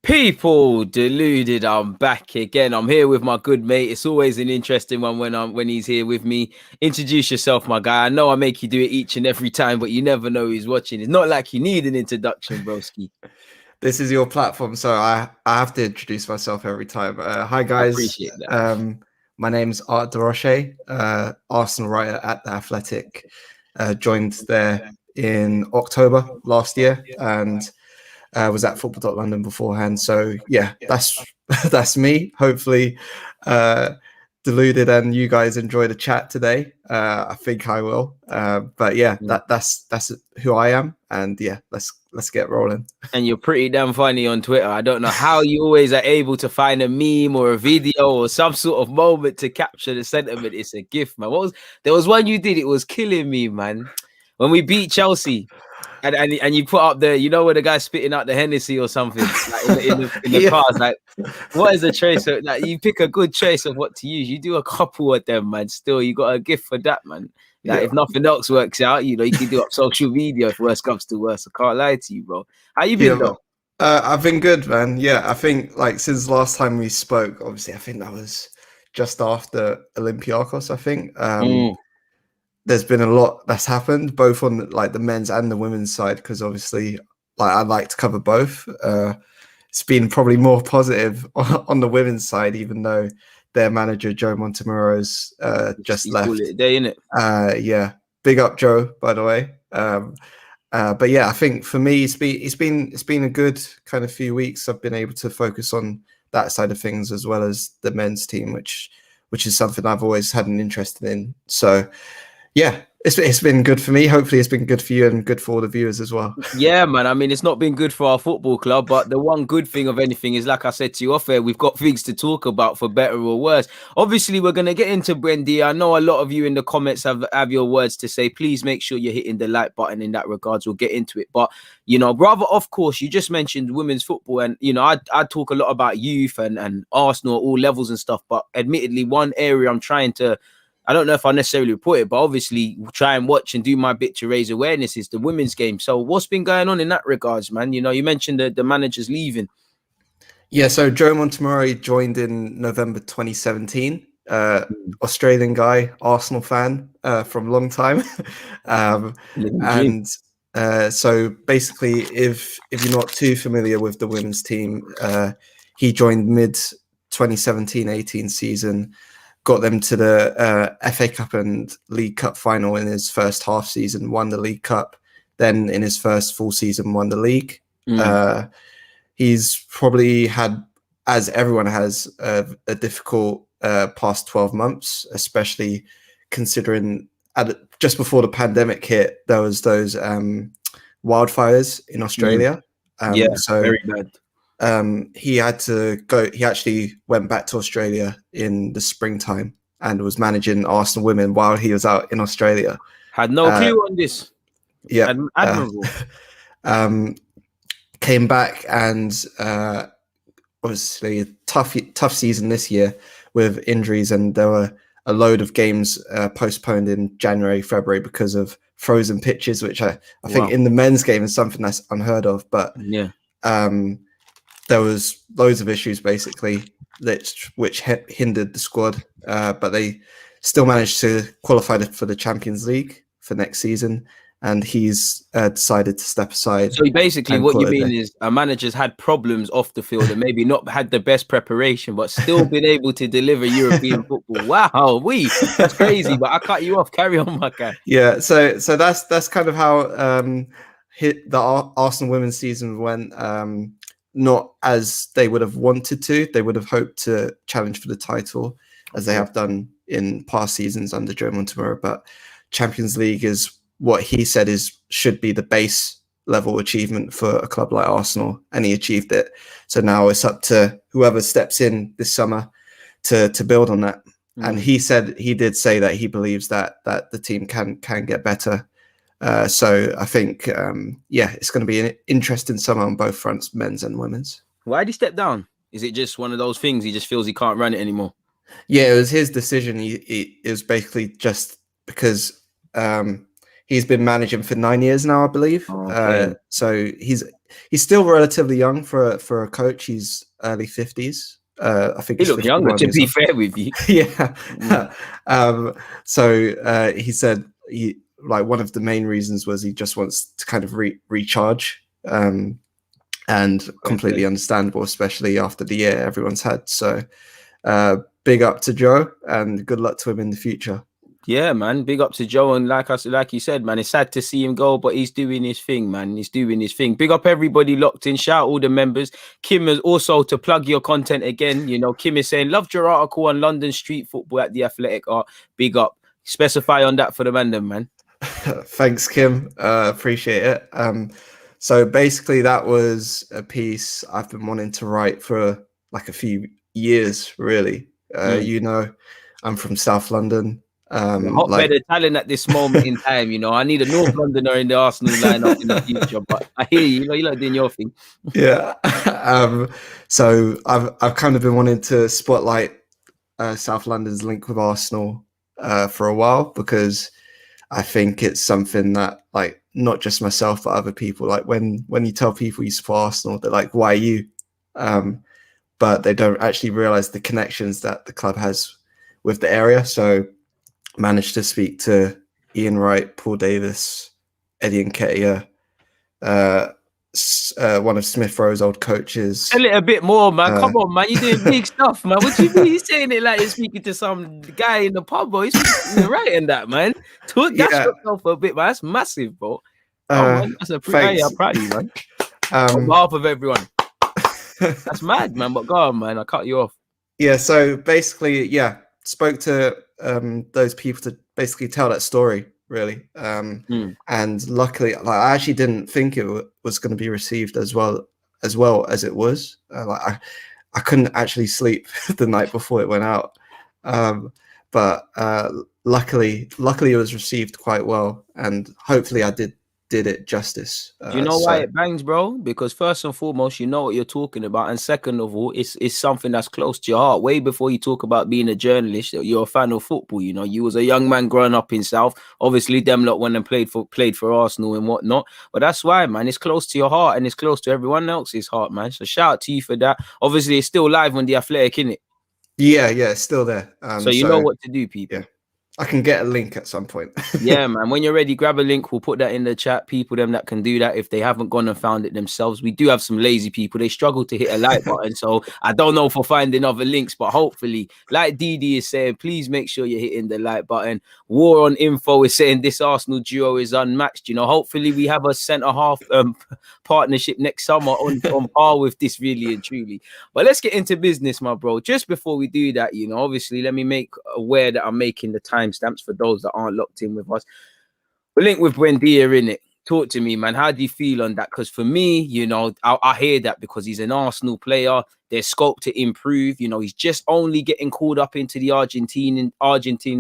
People deluded. I'm back again. I'm here with my good mate. It's always an interesting one when he's here with me. Introduce yourself, my guy. I know I make you do it each and every time, but you never know who's watching. It's not like you need an introduction, broski. This is your platform, so I have to introduce myself every time. Hi I guys, appreciate that. my name's Roche, Arsenal writer at The Athletic. Joined there in October last year and was at Football.London beforehand. So yeah, that's that's me. Hopefully, Deluded and you guys enjoy the chat today. I think I will. But yeah, that's who I am, and yeah, let's get rolling. And you're pretty damn funny on Twitter. I don't know how you always are able to find a meme or a video or some sort of moment to capture the sentiment. It's a gift, man. There was one you did, it was killing me, man. When we beat Chelsea. And you put up the, you know, where the guy's spitting out the Hennessy or something, like in the Yeah. cars. Like, what is a choice? Like, you pick a good choice of what to use. You do a couple of them, man. Still, you got a gift for that, man. Like, if nothing else works out, you know, you can do up social media if worse comes to worse. I can't lie to you, bro. How you been, though? I've been good, man. Yeah, I think like since last time we spoke, obviously, I think that was just after Olympiacos. I think. There's been a lot that's happened, both on like the men's and the women's side, because obviously, like I like to cover both. It's been probably more positive on the women's side, even though their manager Joe Montemuro's just left. Day, innit? Yeah, big up Joe, by the way. But yeah, I think for me, it's been a good kind of few weeks. I've been able to focus on that side of things as well as the men's team, which is something I've always had an interest in. So. Yeah, it's been good for me. Hopefully it's been good for you and good for all the viewers as well. Yeah, man. I mean, it's not been good for our football club, but the one good thing of anything is, like I said to you off air, we've got things to talk about for better or worse. Obviously, we're going to get into Buendia. I know a lot of you in the comments have your words to say. Please make sure you're hitting the like button in that regards. We'll get into it. But, you know, brother, of course, you just mentioned women's football. And, you know, I talk a lot about youth and Arsenal at all levels and stuff. But admittedly, one area I'm trying to, I don't know if I necessarily report it, but obviously try and watch and do my bit to raise awareness is the women's game. So what's been going on in that regards, man? You know, you mentioned the manager's leaving. Yeah, so Joe Montemurro joined in November 2017. Australian guy, Arsenal fan from a long time. So basically, if you're not too familiar with the women's team, he joined mid 2017-18 season. Got them to the FA Cup and League Cup final in his first half season, won the League Cup. Then in his first full season, won the league. He's probably had, as everyone has, a difficult past 12 months, especially considering just before the pandemic hit, there was those wildfires in Australia. So very bad. He had to go. He actually went back to Australia in the springtime and was managing Arsenal women while he was out in Australia. Had no clue on this. Yeah, admirable. Came back and obviously a tough season this year with injuries, and there were a load of games postponed in January, February because of frozen pitches, which I think in the men's game is something that's unheard of. But yeah. There was loads of issues basically which hindered the squad, but they still managed to qualify for the Champions League for next season, and he's decided to step aside. So basically what you mean is a manager's had problems off the field and maybe not had the best preparation, but still been able to deliver European football. Wow, that's crazy, but I cut you off. Carry on, my guy. Yeah, so that's kind of how the Arsenal women's season went. Not as they would have wanted to. They would have hoped to challenge for the title, as they have done in past seasons under Joe Montemurro. But Champions League is what he said should be the base level achievement for a club like Arsenal, and he achieved it. So now it's up to whoever steps in this summer to build on that. And he did say that he believes that the team can get better. So I think, it's going to be an interesting summer on both fronts, men's and women's. Why did he step down? Is it just one of those things he just feels he can't run it anymore? Yeah, it was his decision. It was basically just because he's been managing for 9 years now, I believe. Okay. So he's still relatively young for a coach. He's early 50s. I think He he's looked younger, 51 to years be old. fair with you. Yeah. Mm. So he said like one of the main reasons was he just wants to kind of recharge, and completely understandable, especially after the year everyone's had. So big up to Joe, and good luck to him in the future. Yeah, man. Big up to Joe, and like you said, man, it's sad to see him go, but he's doing his thing, man. He's doing his thing. Big up everybody locked in. Shout out all the members. Kim is also to plug your content again. You know, Kim is saying, loved your article on London street football at the Athletic Art. Big up. Specify on that for the man. Thanks, Kim. Appreciate it. So basically, that was a piece I've been wanting to write for like a few years, really. You know, I'm from South London. Hotbed of talent at this moment in time. You know, I need a North Londoner in the Arsenal lineup in the future, but I hear you. You know, you're like doing your thing. Yeah. So I've kind of been wanting to spotlight South London's link with Arsenal for a while, because I think it's something that, like, not just myself but other people, like when you tell people you support Arsenal, they're like, why you? But they don't actually realize the connections that the club has with the area. So managed to speak to Ian Wright, Paul Davis, Eddie Nketiah, one of SMITH-ROWE's old coaches. Tell it a bit more, man. Come on, man. You're doing big stuff, man. What you mean? You're saying it like you're speaking to some guy in the pub, bro. You're writing that, man. Talk that yourself for a bit, man. That's massive, bro. Man. That's a pretty. I'm proud of you, man. On behalf of everyone. That's mad, man. But go on, man. I cut you off. Yeah. So basically, spoke to those people to basically tell that story, really. And luckily, like, I actually didn't think it was going to be received as well as it was. Like I couldn't actually sleep the night before it went out, but luckily it was received quite well, and hopefully I did it justice. Do you know why it bangs, bro? Because first and foremost, you know what you're talking about, and second of all, it's something that's close to your heart. Way before you talk about being a journalist, you're a fan of football. You know, you was a young man growing up in South. Obviously, them lot went and played for Arsenal and whatnot. But that's why, man, it's close to your heart, and it's close to everyone else's heart, man. So shout out to you for that. Obviously, it's still live on the Athletic, innit? Yeah, it's still there. So you know what to do, people. Yeah. I can get a link at some point. Yeah, man. When you're ready, grab a link. We'll put that in the chat. People, them that can do that, if they haven't gone and found it themselves. We do have some lazy people. They struggle to hit a like button. So I don't know for finding other links, but hopefully, like Didi is saying, please make sure you're hitting the like button. War on Info is saying this Arsenal duo is unmatched. You know, hopefully we have a centre-half partnership next summer on par with this, really and truly. But let's get into business, my bro. Just before we do that, you know, obviously, let me make aware that I'm making the timestamps for those that aren't locked in with us. We're linked with Buendia, innit? Talk to me, man. How do you feel on that? Because for me, you know, I hear that because he's an Arsenal player. There's scope to improve. You know, he's just only getting called up into the Argentine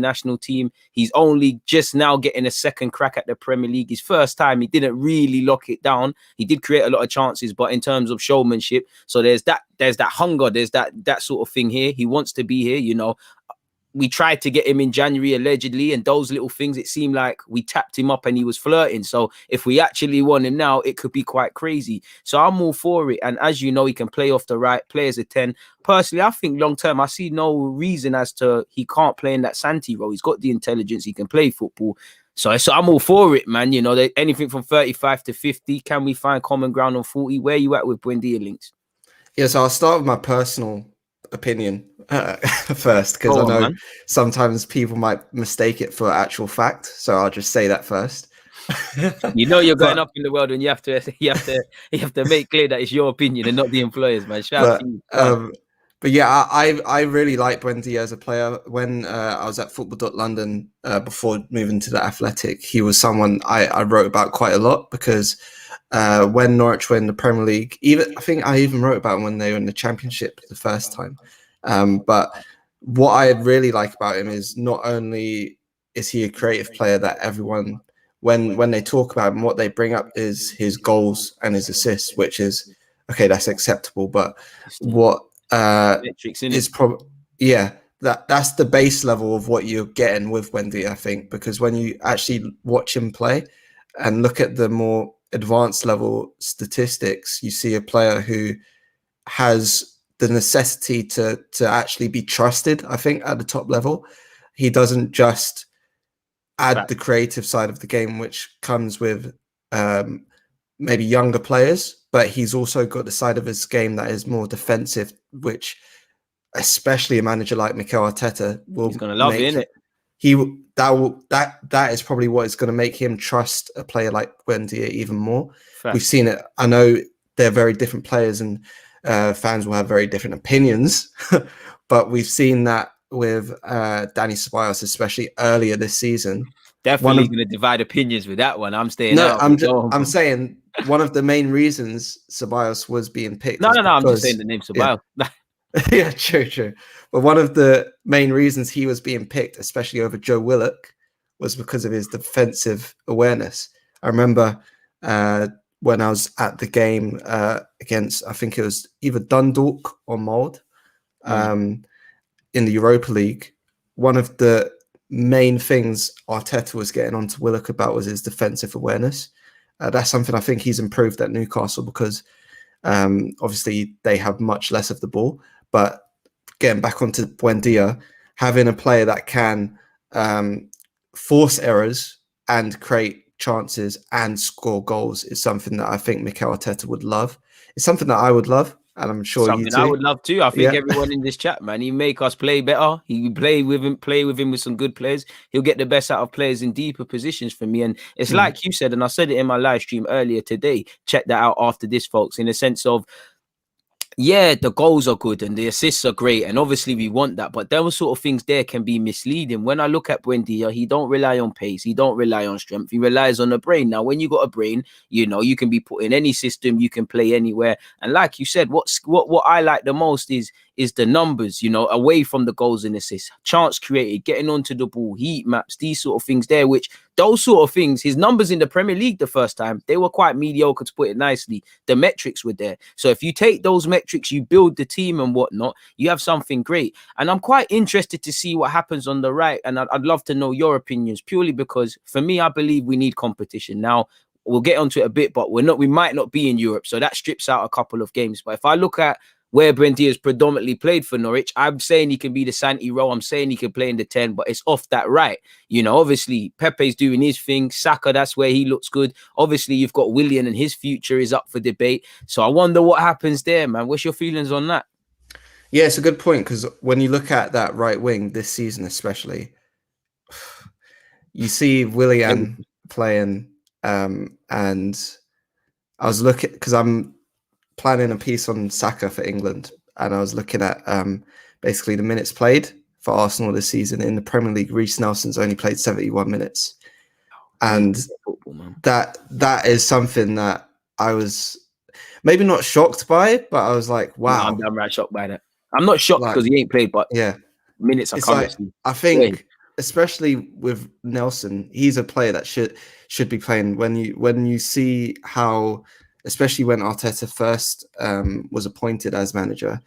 national team. He's only just now getting a second crack at the Premier League. His first time, he didn't really lock it down. He did create a lot of chances, but in terms of showmanship, so there's that hunger, there's that sort of thing here. He wants to be here, you know. We tried to get him in January, allegedly, and those little things, it seemed like we tapped him up and he was flirting. So if we actually want him now, it could be quite crazy. So I'm all for it. And as you know, he can play off the right, play as a 10. Personally, I think long term, I see no reason as to he can't play in that Santi role. He's got the intelligence, he can play football. So I'm all for it, man. You know, anything from 35 to 50. Can we find common ground on 40? Where are you at with Buendia links? Yeah, so I'll start with my personal opinion first, because I know sometimes people might mistake it for actual fact. So I'll just say that first. You know, you're going up in the world, and you have to make clear that it's your opinion and not the employer's, man. Shout out to you. But yeah, I really like Buendia as a player. When I was at Football.London before moving to the Athletic, he was someone I wrote about quite a lot, because when Norwich were in the Premier League, I think I even wrote about him when they were in the Championship the first time. But what I really like about him is not only is he a creative player that everyone, when they talk about him, what they bring up is his goals and his assists, which is, okay, that's acceptable. But what is probably, that's the base level of what you're getting with Buendia, I think, because when you actually watch him play and look at the more advanced level statistics, you see a player who has the necessity to actually be trusted, I think, at the top level. He doesn't just add the creative side of the game, which comes with maybe younger players, but he's also got the side of his game that is more defensive, which especially a manager like Mikel Arteta will, he's gonna love it, innit? That is probably what is going to make him trust a player like Buendia even more. Fact. We've seen it. I know they're very different players, and fans will have very different opinions, but we've seen that with Dani Ceballos, especially earlier this season. Definitely going to divide opinions with that one. I'm staying out. I'm saying one of the main reasons Ceballos was being picked. No, I'm just saying the name Ceballos. Yeah. Yeah, true. But one of the main reasons he was being picked, especially over Joe Willock, was because of his defensive awareness. I remember when I was at the game against, I think it was either Dundalk or Mold in the Europa League, one of the main things Arteta was getting onto Willock about was his defensive awareness. That's something I think he's improved at Newcastle because obviously they have much less of the ball. But getting back onto Buendia, having a player that can force errors and create chances and score goals is something that I think Mikel Arteta would love. It's something that I would love, and I'm sure something you too. I would love too. I think everyone in this chat, man, he make us play better. He play with him with some good players. He'll get the best out of players in deeper positions for me. And it's like you said, and I said it in my live stream earlier today. Check that out after this, folks, in a sense of, yeah, the goals are good and the assists are great, and obviously we want that, but those sort of things there can be misleading. When I look at Buendia, he don't rely on pace, he don't rely on strength, he relies on the brain. Now, when you got a brain, you know, you can be put in any system, you can play anywhere. And like you said, what I like the most is the numbers, you know, away from the goals and assists, chance created, getting onto the ball, heat maps, these sort of things there, which those sort of things, his numbers in the Premier League the first time, they were quite mediocre, to put it nicely. The metrics were there. So if you take those metrics, you build the team and whatnot, you have something great. And I'm quite interested to see what happens on the right. And I'd love to know your opinions, purely because for me, I believe we need competition. Now, we'll get onto it a bit, but we might not be in Europe. So that strips out a couple of games. But if I look at where Buendia has predominantly played for Norwich, I'm saying he can be the SMITH-ROWE. I'm saying he can play in the 10, but it's off that right. You know, obviously, Pepe's doing his thing. Saka, that's where he looks good. Obviously, you've got Willian and his future is up for debate. So I wonder what happens there, man. What's your feelings on that? Yeah, it's a good point, because when you look at that right wing this season especially, you see Willian playing, and I was looking, because I'm planning a piece on Saka for England, and I was looking at basically the minutes played for Arsenal this season. In the Premier League, Reiss Nelson's only played 71 minutes, and that is something that I was maybe not shocked by, but I was like, wow. No, I'm damn right shocked by that. I'm not shocked because he ain't played, but yeah, minutes I can't see. I think especially with Nelson, he's a player that should be playing. When you see how, especially when Arteta first was appointed as manager,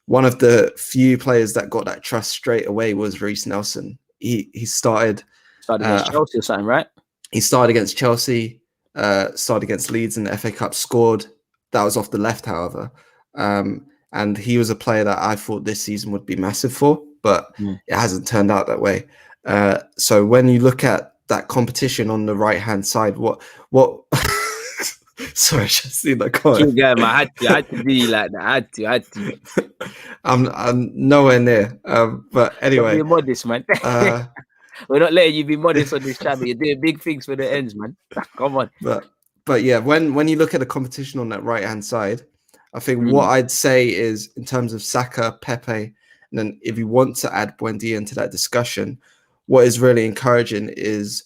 one of the few players that got that trust straight away was Reiss Nelson. He started against Chelsea or something, right? He started against Chelsea, started against Leeds in the FA Cup, scored. That was off the left, however. And he was a player that I thought this season would be massive for, but it hasn't turned out that way. So when you look at that competition on the right-hand side, what sorry, I just seen that comment. Yeah, man, I had to be like that. I had to. I'm nowhere near. But anyway, you're modest, man. We're not letting you be modest on this channel. You're doing big things for the ends, man. Come on. But yeah, when you look at the competition on that right-hand side, I think what I'd say is, in terms of Saka, Pepe, and then if you want to add Buendia into that discussion, what is really encouraging is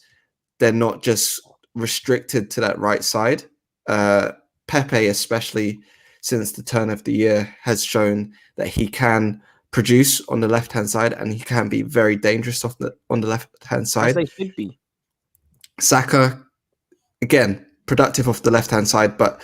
they're not just restricted to that right side. Pepe, especially since the turn of the year, has shown that he can produce on the left-hand side, and he can be very dangerous on the left-hand side. As they should be. Saka, again, productive off the left-hand side, but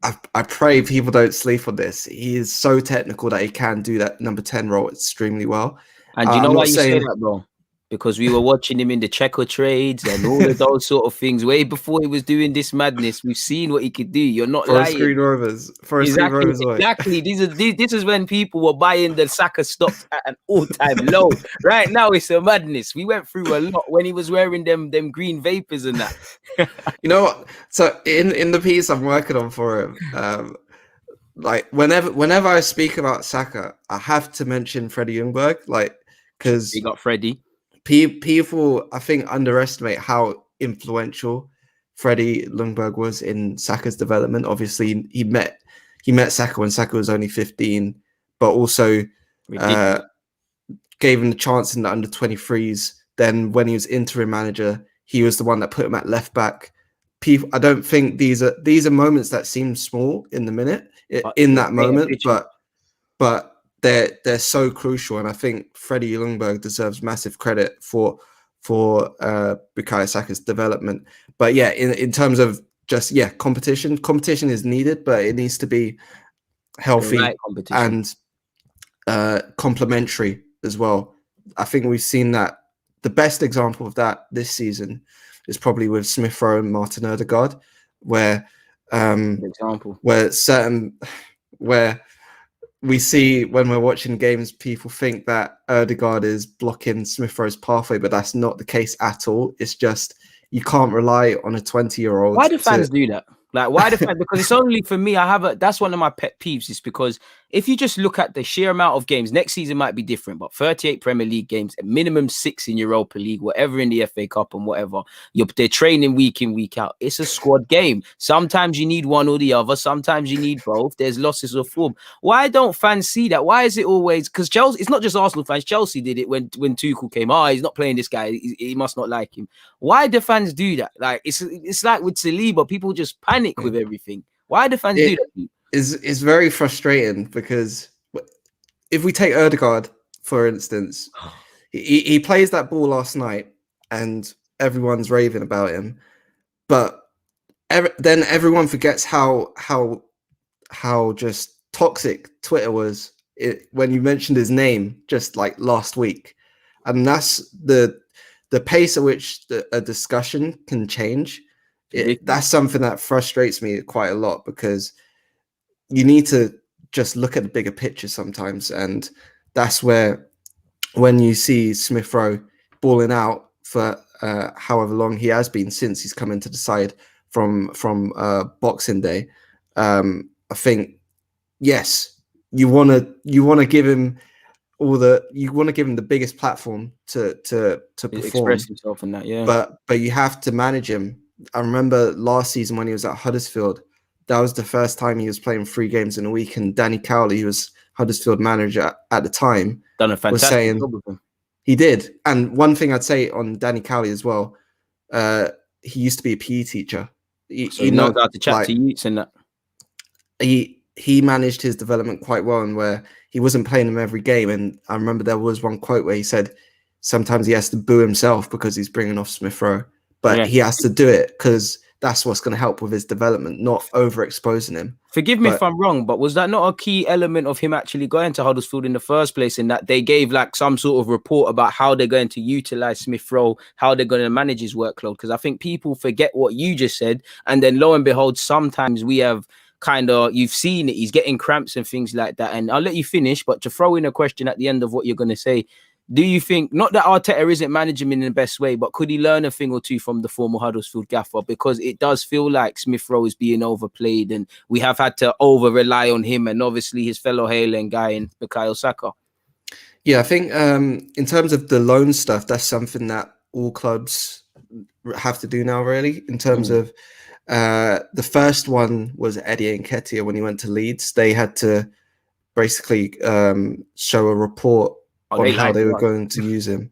I pray people don't sleep on this. He is so technical that he can do that number 10 role extremely well. And you know why you say that, bro? because we were watching him in the checker trades and all of those sort of things way before he was doing this madness. We've seen what he could do. You're not Forest lying. Green Rovers. Exactly. This is when people were buying the Saka stocks at an all-time low. Right now, it's a madness. We went through a lot when he was wearing them green vapors and that. You know what? So in the piece I'm working on for him, like whenever I speak about Saka, I have to mention Freddie Ljungberg, like, because You got Freddie. People I think underestimate how influential Freddie Ljungberg was in Saka's development. Obviously, he met Saka when Saka was only 15, but also gave him the chance in the under-23s. Then when he was interim manager, he was the one that put him at left back. I don't think these are moments that seem small in the minute in that moment, but they're so crucial, and I think Freddie Ljungberg deserves massive credit for Bukayo Saka's development. But yeah, in terms of just competition is needed, but it needs to be healthy and complementary as well. I think we've seen that the best example of that this season is probably with SMITH-ROWE and Martin Odegaard, where we see when we're watching games, people think that Odegaard is blocking SMITH-ROWE's pathway, but that's not the case at all. It's just you can't rely on a 20-year-old. Why do fans do that? Like, why the fans? Because it's only for me. That's one of my pet peeves. Is because if you just look at the sheer amount of games, next season might be different, but 38 Premier League games, a minimum 6 in Europa League, whatever in the FA Cup and whatever. They're training week in, week out. It's a squad game. Sometimes you need one or the other. Sometimes you need both. There's losses of form. Why don't fans see that? Why is it always? Because Chelsea, it's not just Arsenal fans. Chelsea did it when Tuchel came. Oh, he's not playing this guy. He must not like him. Why do fans do that? Like it's like with Saliba, people just panic with everything. Why do fans do that? It's very frustrating because if we take Odegaard, for instance, he plays that ball last night and everyone's raving about him, but then everyone forgets how just toxic Twitter was when you mentioned his name just like last week, and that's the pace at which a discussion can change. That's something that frustrates me quite a lot, because you need to just look at the bigger picture sometimes. And that's where, when you see SMITH-ROWE balling out for however long he has been since he's come into the side from Boxing Day, I think, yes, you want to give him the biggest platform to perform, express himself in that, yeah. But you have to manage him. I remember last season when he was at Huddersfield, that was the first time he was playing 3 games in a week, and Danny Cowley, who was Huddersfield manager at the time, done a fantastic job with him. He did. And one thing I'd say on Danny Cowley as well, he used to be a PE teacher. He knows how to chat to youths and that. He managed his development quite well, and where he wasn't playing him every game. And I remember there was one quote where he said sometimes he has to boo himself because he's bringing off SMITH-ROWE, but he has to do it because that's what's going to help with his development, not overexposing him. Forgive me if I'm wrong, but was that not a key element of him actually going to Huddersfield in the first place, in that they gave like some sort of report about how they're going to utilize SMITH-ROWE, how they're going to manage his workload? Because I think people forget what you just said, and then lo and behold, sometimes we have you've seen it, he's getting cramps and things like that. And I'll let you finish, but to throw in a question at the end of what you're going to say, do you think, not that Arteta isn't managing him in the best way, but could he learn a thing or two from the former Huddersfield gaffer? Because it does feel like SMITH-ROWE is being overplayed, and we have had to over-rely on him and obviously his fellow Highland guy in Bukayo Saka. Yeah, I think in terms of the loan stuff, that's something that all clubs have to do now, really, in terms of the first one was Eddie Nketiah when he went to Leeds. They had to basically show a report on how they were going to use him.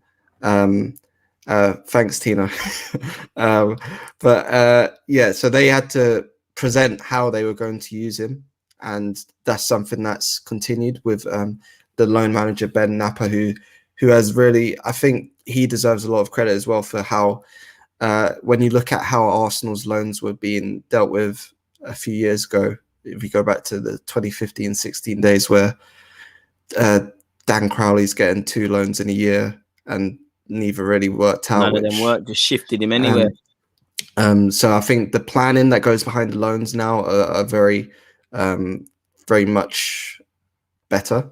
Thanks, Tina. Yeah, so they had to present how they were going to use him, and that's something that's continued with the loan manager Ben Napper, who has really, I think he deserves a lot of credit as well for how when you look at how Arsenal's loans were being dealt with a few years ago, if you go back to the 2015-16 days where Dan Crowley's getting 2 loans in a year, and neither really worked out. None of them worked, just shifted him anywhere. So I think the planning that goes behind the loans now are very, very much better,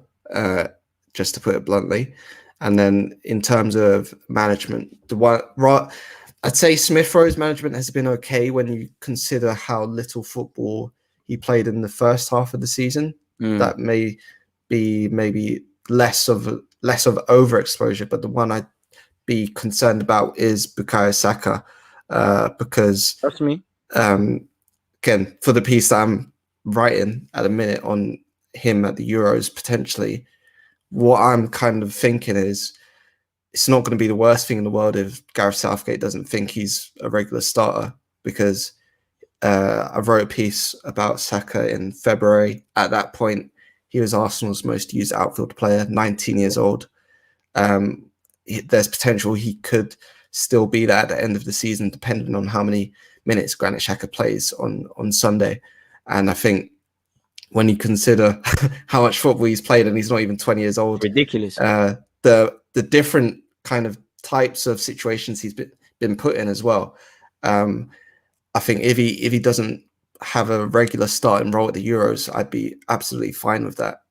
just to put it bluntly. And then in terms of management, I'd say Smith-Rowe's management has been okay when you consider how little football he played in the first half of the season. That may be maybe less of overexposure, but the one I'd be concerned about is Bukayo Saka, because That's me. Again, for the piece that I'm writing at a minute on him at the Euros potentially, what I'm kind of thinking is it's not going to be the worst thing in the world if Gareth Southgate doesn't think he's a regular starter, because I wrote a piece about Saka in February. At that point, he was Arsenal's most used outfield player, 19 years old. There's potential he could still be that at the end of the season, depending on how many minutes Granit Xhaka plays on Sunday. And I think when you consider how much football he's played, and he's not even 20 years old, ridiculous. The different kind of types of situations he's been put in as well. I think if he doesn't have a regular starting role at the Euros, I'd be absolutely fine with that,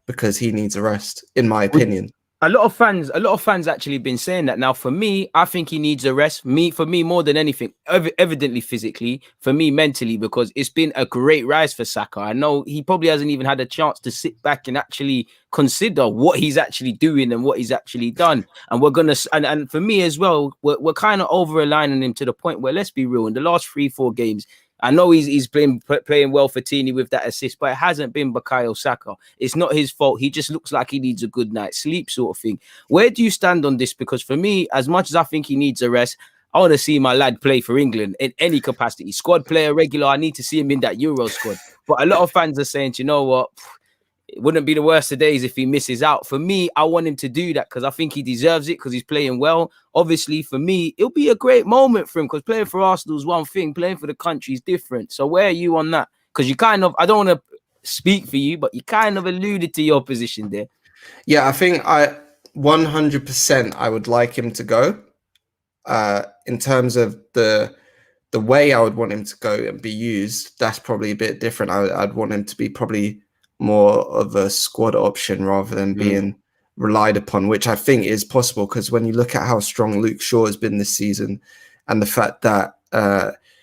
because he needs a rest, in my opinion. A lot of fans actually been saying that. Now, for me, I think he needs a rest. For me, more than anything, evidently physically, for me mentally, because it's been a great rise for Saka. I know he probably hasn't even had a chance to sit back and actually consider what he's actually doing and what he's actually done. And we're gonna, and for me as well, we're kind of over-aligning him to the point where, let's be real, in the last 3-4 games, I know he's playing well for Tini with that assist, but it hasn't been Bukayo Saka. It's not his fault. He just looks like he needs a good night's sleep, sort of thing. Where do you stand on this? Because for me, as much as I think he needs a rest, I want to see my lad play for England in any capacity. Squad player, regular, I need to see him in that Euro squad. But a lot of fans are saying, you know what? It wouldn't be the worst of days if he misses out. For me, I want him to do that because I think he deserves it, because he's playing well. Obviously, for me, it'll be a great moment for him, because playing for Arsenal is one thing, playing for the country is different. So where are you on that? Because you kind of, I don't want to speak for you, but you kind of alluded to your position there. Yeah, I think 100% I would like him to go. In terms of the way I would want him to go and be used, that's probably a bit different. I'd want him to be probably more of a squad option rather than being relied upon, which I think is possible, because when you look at how strong Luke Shaw has been this season, and the fact that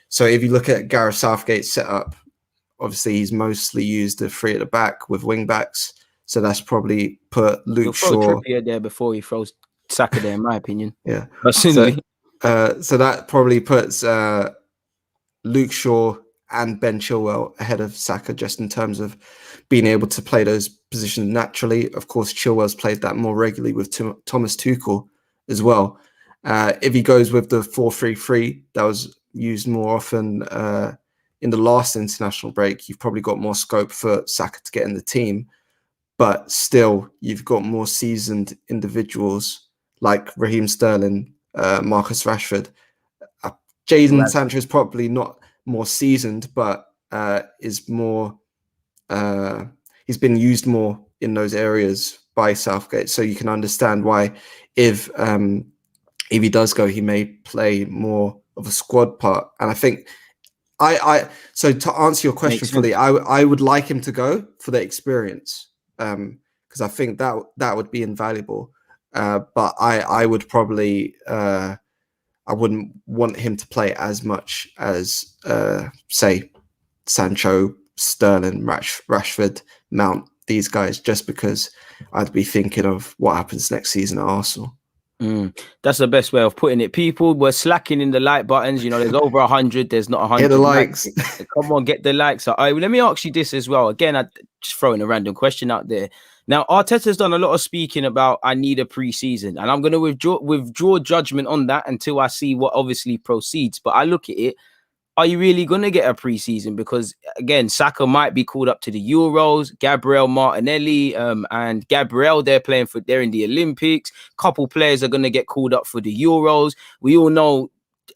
so if you look at Gareth Southgate's setup, obviously he's mostly used the three at the back with wing backs, so that's probably put Luke Shaw there before he throws Saka there, in my opinion. Yeah, personally. So that probably puts Luke Shaw and Ben Chilwell ahead of Saka, just in terms of being able to play those positions naturally. Of course, Chilwell's played that more regularly with Thomas Tuchel as well. If he goes with the 4-3-3 that was used more often in the last international break, you've probably got more scope for Saka to get in the team. But still, you've got more seasoned individuals like Raheem Sterling, Marcus Rashford. Jadon Sancho is probably not more seasoned, but is more he's been used more in those areas by Southgate, so you can understand why if he does go, he may play more of a squad part. And I think so to answer your question fully, I would like him to go for the experience, because I think that would be invaluable, but I would probably I wouldn't want him to play as much as, say, Sancho, Sterling, Rashford, Mount, these guys, just because I'd be thinking of what happens next season at Arsenal. That's the best way of putting it. People were slacking in the like buttons. You know, there's over 100. There's not 100. Hit the likes. Come on, get the likes. Let me ask you this as well. Again, I just throwing a random question out there. Now, Arteta's done a lot of speaking about I need a pre-season, and I'm going to withdraw judgment on that until I see what obviously proceeds. But I look at it. Are you really going to get a pre-season? Because, again, Saka might be called up to the Euros. Gabriel Martinelli and Gabriel, they're in the Olympics. Couple players are going to get called up for the Euros. We all know,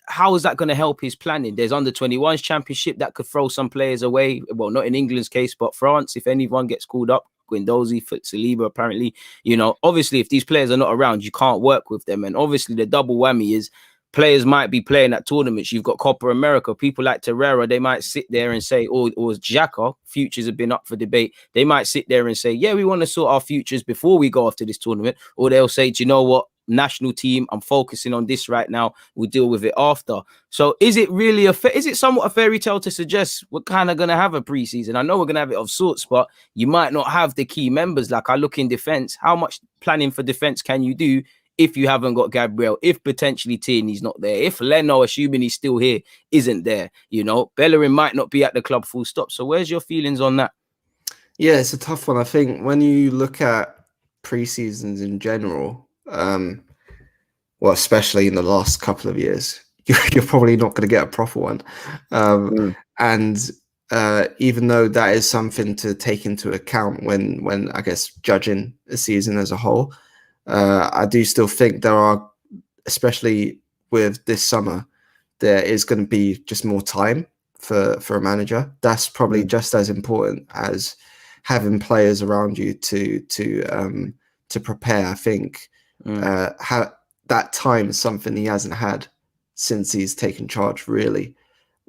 how is that going to help his planning? There's under-21s championship that could throw some players away. Well, not in England's case, but France, if anyone gets called up. Guendouzi, Saliba, apparently. You know, obviously, if these players are not around, you can't work with them. And obviously, the double whammy is players might be playing at tournaments. You've got Copa America. People like Torreira, they might sit there and say, or Xhaka, futures have been up for debate. They might sit there and say, yeah, we want to sort our futures before we go after this tournament. Or they'll say, do you know what? National team, I'm focusing on this right now. We'll deal with it after. So is it really is it somewhat a fairy tale to suggest we're kind of going to have a preseason? I know we're going to have it of sorts, but you might not have the key members. Like I look in defense, how much planning for defense can you do if you haven't got Gabriel, if potentially Tierney's not there, if Leno, assuming he's still here, isn't there? You know, Bellerin might not be at the club full stop. So where's your feelings on that? Yeah, it's a tough one. I think when you look at preseasons in general, well, especially in the last couple of years, you're probably not going to get a proper one. And even though that is something to take into account when I guess judging a season as a whole, I do still think there are, especially with this summer, there is going to be just more time for a manager. That's probably just as important as having players around you to prepare. I think how that time is something he hasn't had since he's taken charge, really.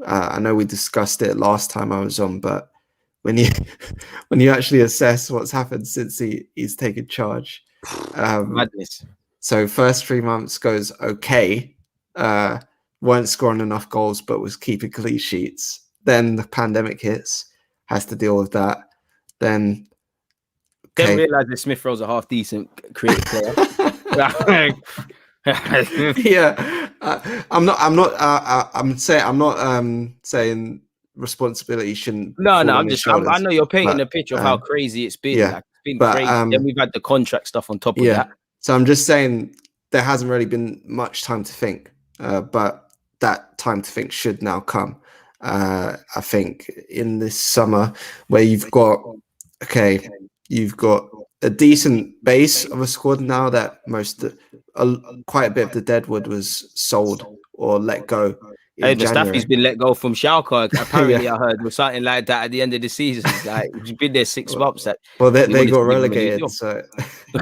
I know we discussed it last time I was on, but when you actually assess what's happened since he's taken charge, madness. So first 3 months goes okay, weren't scoring enough goals but was keeping clean sheets. Then the pandemic hits, has to deal with that. Then Didn't realize that Smith-Rowe's a half decent creative player. Yeah, I'm not saying responsibility shouldn't. No, I know you're painting a picture of how crazy it's been. Yeah, like, it's been crazy. Then we've had the contract stuff on top of that. So I'm just saying there hasn't really been much time to think, but that time to think should now come. I think in this summer where you've got a decent base of a squad now that quite a bit of the deadwood was sold or let go. Hey, Mustafi's been let go from Schalke. Apparently, I heard or something like that at the end of the season. Like he's been there 6 months. Well, they got relegated. So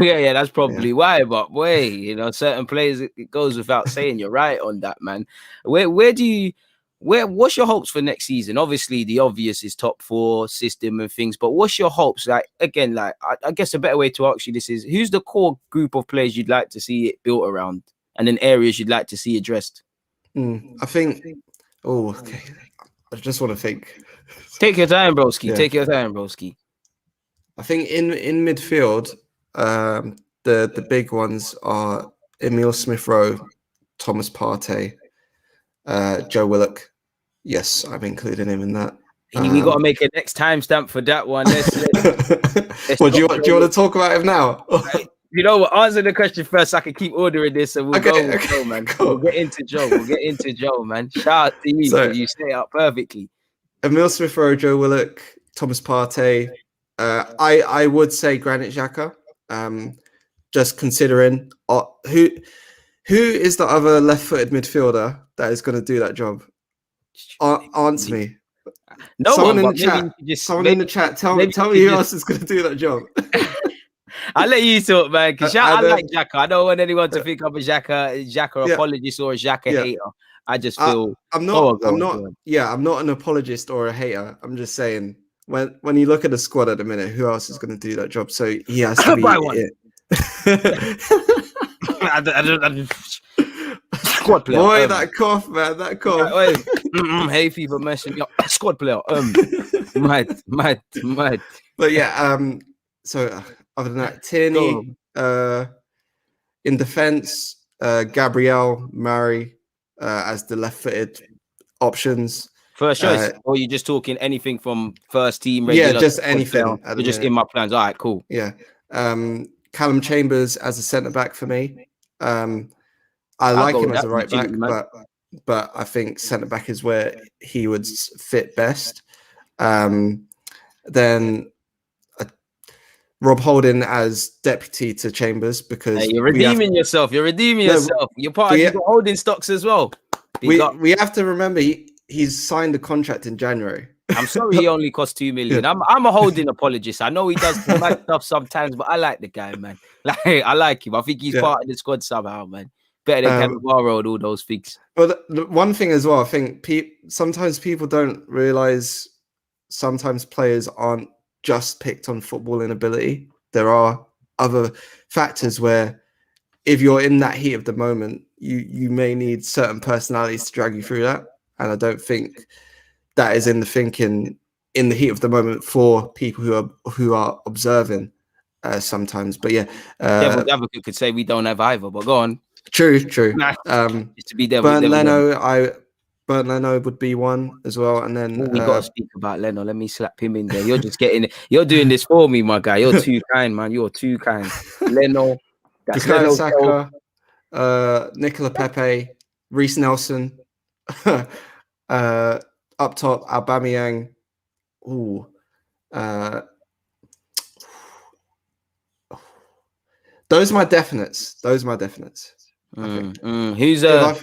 yeah, that's probably why. But boy, you know, certain players, it goes without saying. You're right on that, man. What's your hopes for next season? Obviously, the obvious is top 4 system and things. But what's your hopes? Like again, like I guess a better way to ask you this is: who's the core group of players you'd like to see it built around, and then areas you'd like to see addressed? I think. Oh, okay. I just want to think. Take your time, broski. Take your time, broski. I think in midfield, the big ones are Emile Smith-Rowe, Thomas Partey, Joe Willock. Yes, I'm including him in that. We got to make a next timestamp for that one. Well, do you want to talk about him now? You know what? Answer the question first so I can keep ordering this and we'll go, man. Cool. We'll get into Joe, man. Shout out to you. So, you say it up perfectly. Emile Smith-Rowe, Joe Willock, Thomas Partey. I would say Granit Xhaka. Just considering who is the other left-footed midfielder that is going to do that job? Answer me. No someone one, in the chat. Tell me who else is going to do that job. I'll let you talk, man. Because I like Xhaka. I don't want anyone to think I'm a Xhaka apologist or a Xhaka hater. I just feel I'm not an apologist or a hater. I'm just saying when you look at the squad at the minute, who else is going to do that job? So he has to be it. Squad player. Boy, that cough, man. That cough. Hay fever messing me up. Squad player. Mad. But yeah, so other than that, Tierney, in defense, Gabriel, Murray as the left-footed options. First choice, or are you just talking anything from first team? Regular, yeah, just anything. You're just in my plans. All right, cool. Yeah. Callum Chambers as a centre-back for me. I like him as a right-back, but I think centre-back is where he would fit best. Then Rob Holding as deputy to Chambers because you're redeeming yourself. You're part of the Holding stocks as well. We have to remember he's signed a contract in January, I'm sorry he only cost 2 million. Yeah. I'm a holding apologist. I know he does some mad stuff sometimes, but I like the guy, man. Like I like him. I think he's Yeah. part of the squad somehow, man. Better than Cannavaro and all those things. But the one thing as well, I think sometimes people don't realize sometimes players aren't just picked on footballing ability. There are other factors where if you're in that heat of the moment, you may need certain personalities to drag you through that. And I don't think that is in the thinking in the heat of the moment for people who are observing sometimes. But yeah, Devil's advocate could say we don't have either, but go on. True. Just to be Burnt Leno, Burnt Leno would be one as well, and then we got to speak about Leno. Let me slap him in there. You're just you're doing this for me, my guy. You're too kind, man. You're too kind. Leno, that's Leno. Saka, Nicola Pepe, Reece Nelson, up top Aubameyang. Ooh, those are my definites. Who's a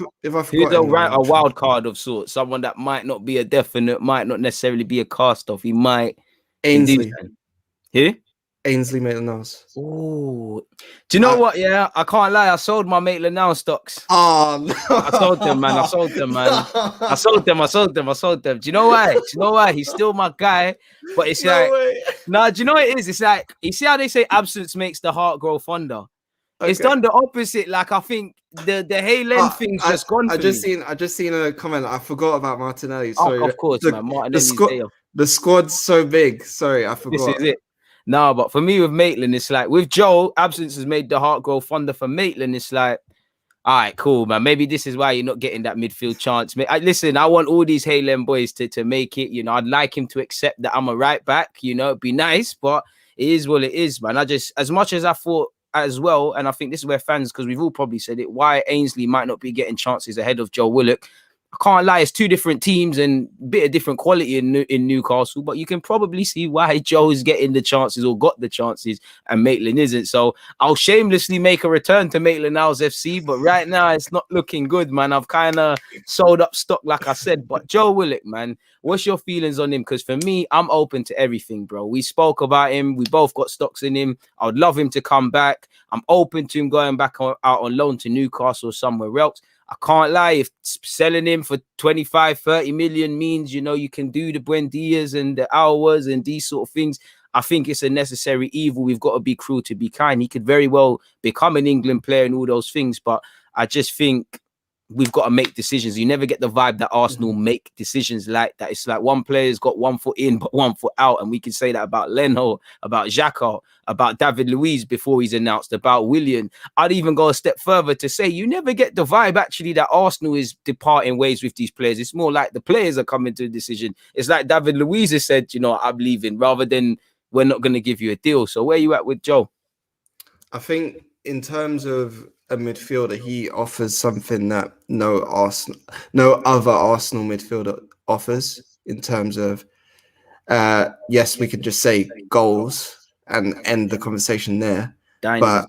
wild card of sorts? Someone that might not be a definite, might not necessarily be a cast off. He might. Ainsley. Who? Ainsley Maitland-Niles. Oh, do you know what? Yeah, I can't lie. I sold my Maitland-Niles stocks. Oh no! I sold them, man. I sold them. Do you know why? He's still my guy, but it's do you know what it is? It's like, you see how they say absence makes the heart grow fonder. Okay. It's done the opposite. Like, I think the Halen thing's just gone. I just seen a comment. I forgot about Martinelli. Sorry. Of course, man. Martinelli's the squad's so big. Sorry, I forgot. This is it. No, but for me with Maitland, it's like with Joe, absence has made the heart grow fonder. For Maitland, it's like, all right, cool, man. Maybe this is why you're not getting that midfield chance. Listen, I want all these Halen boys to make it. You know, I'd like him to accept that I'm a right back. You know, it'd be nice, but it is what it is, man. I just, as much as I thought as well, and I think this is where fans, because we've all probably said it, why Ainsley might not be getting chances ahead of Joe Willock. I can't lie, it's two different teams and a bit of different quality in Newcastle, but you can probably see why Joe is getting the chances or got the chances and Maitland isn't. So I'll shamelessly make a return to Maitland-Niles FC, but right now it's not looking good, man. I've kind of sold up stock, like I said. But Joe Willock, man, what's your feelings on him? Because for me, I'm open to everything, bro. We spoke about him. We both got stocks in him. I would love him to come back. I'm open to him going back out on loan to Newcastle or somewhere else. I can't lie, if selling him for 25, 30 million means, you know, you can do the Buendias and the Aouars and these sort of things, I think it's a necessary evil. We've got to be cruel to be kind. He could very well become an England player and all those things, but I just think we've got to make decisions. You never get the vibe that Arsenal make decisions like that. It's like one player's got 1 foot in, but 1 foot out. And we can say that about Leno, about Xhaka, about David Luiz before he's announced, about Willian. I'd even go a step further to say you never get the vibe actually that Arsenal is departing ways with these players. It's more like the players are coming to a decision. It's like David Luiz has said, you know, I'm leaving, rather than we're not going to give you a deal. So where are you at with Joe? I think in terms of a midfielder, he offers something that no other Arsenal midfielder offers in terms of, yes, we could just say goals and end the conversation there. But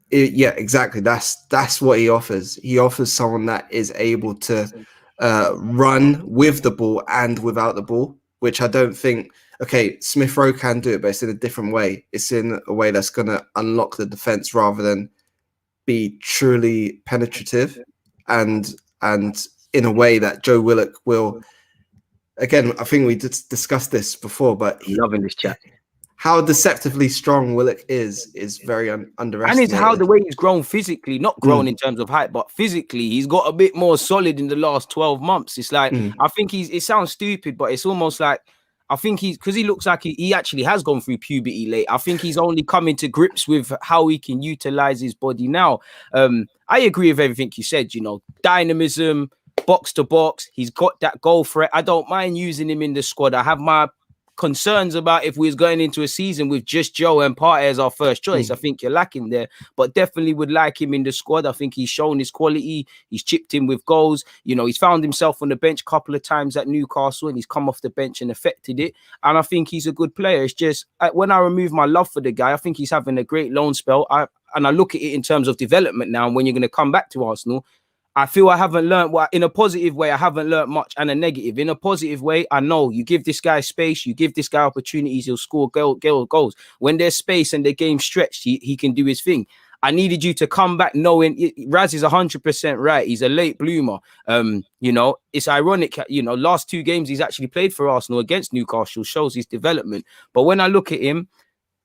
yeah, exactly. That's what he offers. He offers someone that is able to run with the ball and without the ball, which I don't think. Okay, Smith-Rowe can do it, but it's in a different way. It's in a way that's going to unlock the defense rather than be truly penetrative, and in a way that Joe Willock will. Again, I think we discussed this before, but loving this chat. How deceptively strong Willock is very underestimated. And it's how the way he's grown physically, not grown in terms of height, but physically, he's got a bit more solid in the last 12 months. It's like, I think it sounds stupid, but it's almost like, I think because he looks like he actually has gone through puberty late. I think he's only coming to grips with how he can utilize his body now. I agree with everything you said, you know, dynamism, box to box. He's got that goal threat. I don't mind using him in the squad. I have my concerns about if we was going into a season with just Joe and Partey as our first choice. I think you're lacking there, but definitely would like him in the squad. I think he's shown his quality. He's chipped in with goals. You know, he's found himself on the bench a couple of times at Newcastle and he's come off the bench and affected it. And I think he's a good player. It's just when I remove my love for the guy, I think he's having a great loan spell. And I look at it in terms of development now. And when you're going to come back to Arsenal, I feel I haven't learned what in a positive way. I haven't learned much, and a negative. In a positive way, I know you give this guy space, you give this guy opportunities, he'll score goals. When there's space and the game stretched, he can do his thing. I needed you to come back knowing Raz is 100% right. He's a late bloomer. You know, it's ironic, you know, last 2 games he's actually played for Arsenal against Newcastle shows his development. But when I look at him,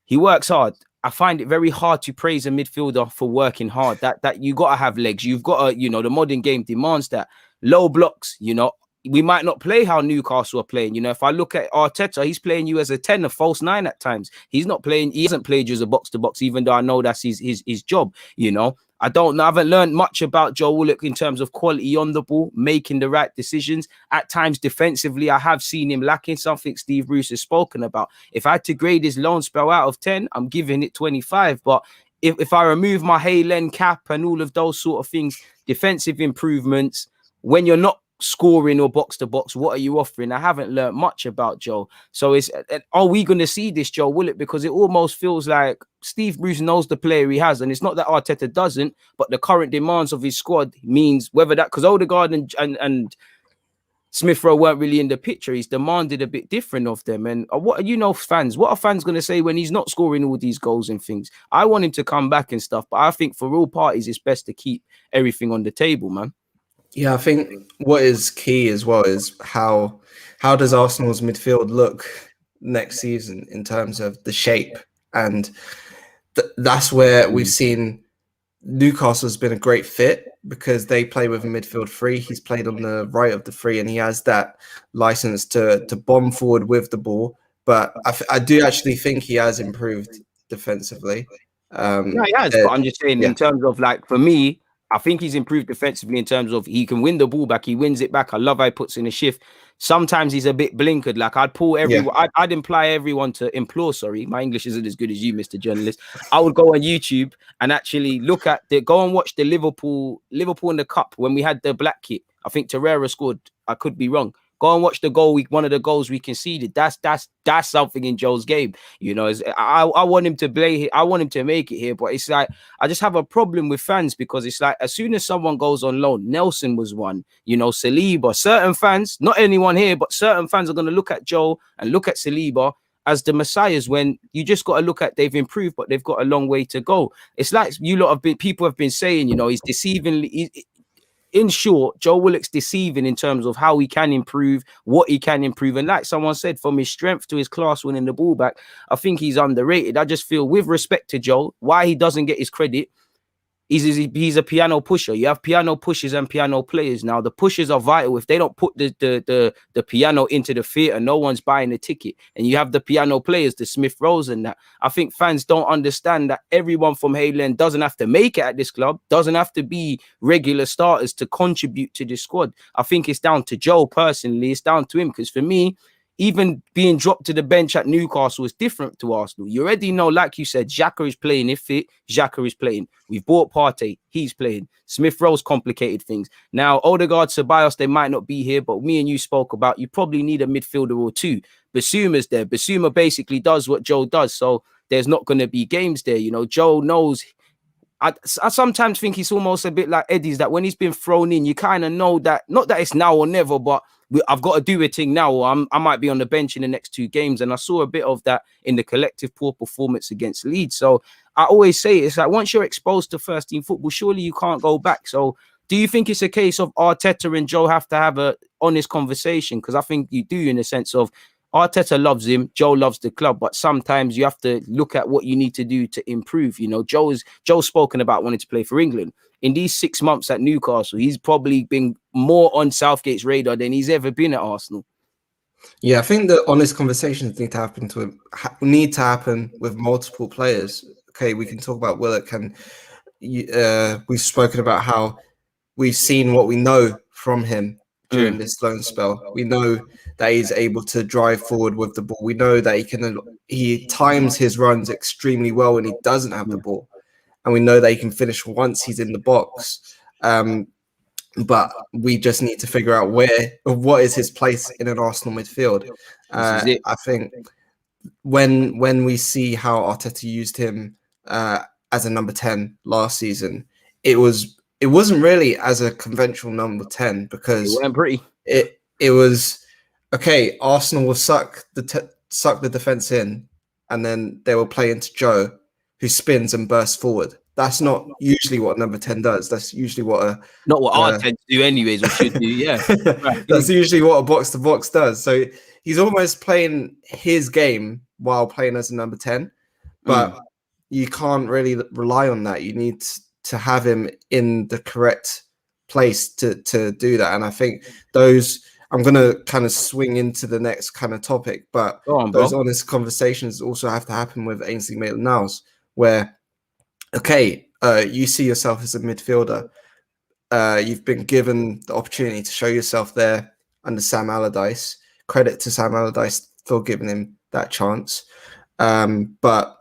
he works hard. I find it very hard to praise a midfielder for working hard. That you got to have legs. You've got to, you know, the modern game demands that. Low blocks, you know, we might not play how Newcastle are playing. You know, if I look at Arteta, he's playing you as a 10, a false 9 at times. He's not playing, he hasn't played you as a box-to-box, even though I know that's his job, you know. I haven't learned much about Joe Willock in terms of quality on the ball, making the right decisions. At times defensively, I have seen him lacking, something Steve Bruce has spoken about. If I had to grade his loan spell out of 10, I'm giving it 25. But if I remove my Haaland cap and all of those sort of things, defensive improvements, when you're not scoring or box to box, what are you offering? I haven't learned much about Joe. So are we going to see this Joe Willock? Because it almost feels like Steve Bruce knows the player he has, and it's not that Arteta doesn't, but the current demands of his squad means whether that, because Odegaard and Smith-Rowe weren't really in the picture, he's demanded a bit different of them. And what, you know, fans, what are fans going to say when he's not scoring all these goals and things? I want him to come back and stuff, but I think for all parties it's best to keep everything on the table, man. Yeah, I think what is key as well is how does Arsenal's midfield look next season in terms of the shape, and that's where we've seen Newcastle's been a great fit because they play with a midfield 3. He's played on the right of the 3, and he has that license to bomb forward with the ball. But I do actually think he has improved defensively. No, he has, but I'm just saying in terms of, like, for me, I think he's improved defensively in terms of he can win the ball back. He wins it back. I love how he puts in a shift. Sometimes he's a bit blinkered. Like I'd pull everyone. Yeah. I'd implore. Sorry, my English isn't as good as you, Mr. Journalist. I would go on YouTube and actually go and watch the Liverpool in the cup when we had the black kit. I think Torreira scored. I could be wrong. Go and watch the goal. One of the goals we conceded. That's something in Joe's game. You know, I want him to play. I want him to make it here. But it's like I just have a problem with fans because it's like as soon as someone goes on loan, Nelson was one. You know, Saliba. Certain fans, not anyone here, but certain fans are going to look at Joe and look at Saliba as the messiahs when you just got to look at they've improved, but they've got a long way to go. It's like people have been saying, you know, he's deceiving. In short, Joe Willock's deceiving in terms of how he can improve, what he can improve. And like someone said, from his strength to his class winning the ball back, I think he's underrated. I just feel with respect to Joe, why he doesn't get his credit, he's a piano pusher. You have piano pushers and piano players. Now, the pushers are vital. If they don't put the piano into the theatre, no one's buying a ticket. And you have the piano players, the Smith-Rowes and that. I think fans don't understand that everyone from Haaland doesn't have to make it at this club, doesn't have to be regular starters to contribute to this squad. I think it's down to Joe personally. It's down to him because for me, even being dropped to the bench at Newcastle is different to Arsenal. You already know, like you said, Xhaka is playing. If fit, Xhaka is playing. We've bought Partey. He's playing. Smith-Rowe's complicated things. Now, Odegaard, Ceballos, they might not be here, but me and you spoke about you probably need a midfielder or two. Bissouma's there. Bissouma basically does what Joe does, so there's not going to be games there. You know, Joe knows. I sometimes think he's almost a bit like Eddie's, that when he's been thrown in, you kind of know that, not that it's now or never, but I've got to do a thing now, or I might be on the bench in the next 2 games. And I saw a bit of that in the collective poor performance against Leeds. So I always say it's like once you're exposed to first team football, surely you can't go back. So do you think it's a case of Arteta and Joe have to have a honest conversation? Because I think you do, in the sense of Arteta loves him, Joe loves the club, but sometimes you have to look at what you need to do to improve. You know, Joe's spoken about wanting to play for England. In these 6 months at Newcastle, he's probably been more on Southgate's radar than he's ever been at Arsenal. Yeah, I think the honest conversations need to happen with multiple players. Okay, we can talk about Willock, and we've spoken about how we've seen what we know from him during this loan spell. We know that he's able to drive forward with the ball. We know that he times his runs extremely well when he doesn't have the ball. And we know that he can finish once he's in the box. But we just need to figure out what is his place in an Arsenal midfield. I think when we see how Arteta used him as a number 10 last season, it was it wasn't really as a conventional number 10 It because weren't pretty. it was okay. Arsenal will suck the defense in, and then they will play into Joe, who spins and bursts forward. That's not usually what number 10 does. That's usually what not what ARTETA do anyways, or should do. Yeah, right. That's usually what a box to box does. So he's almost playing his game while playing as a number 10, but you can't really rely on that. You need to have him in the correct place to do that. And I think I'm going to kind of swing into the next kind of topic, but those honest conversations also have to happen with Ainsley Maitland-Niles, where, okay, you see yourself as a midfielder. You've been given the opportunity to show yourself there under Sam Allardyce. Credit to Sam Allardyce for giving him that chance. But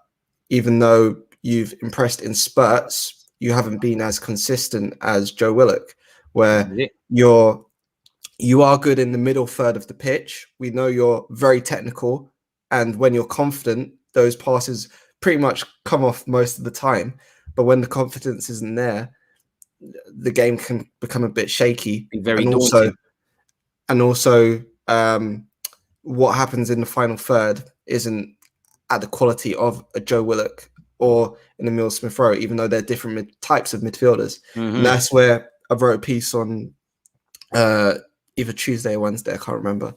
even though you've impressed in spurts, you haven't been as consistent as Joe Willock, where you are good in the middle third of the pitch. We know you're very technical, and when you're confident, those passes pretty much come off most of the time. But when the confidence isn't there, the game can become a bit shaky. Very daunting. And also, what happens in the final third isn't at the quality of a Joe Willock or an Emile Smith-Rowe, even though they're different types of midfielders. And that's where I wrote a piece on either Tuesday or Wednesday, I can't remember.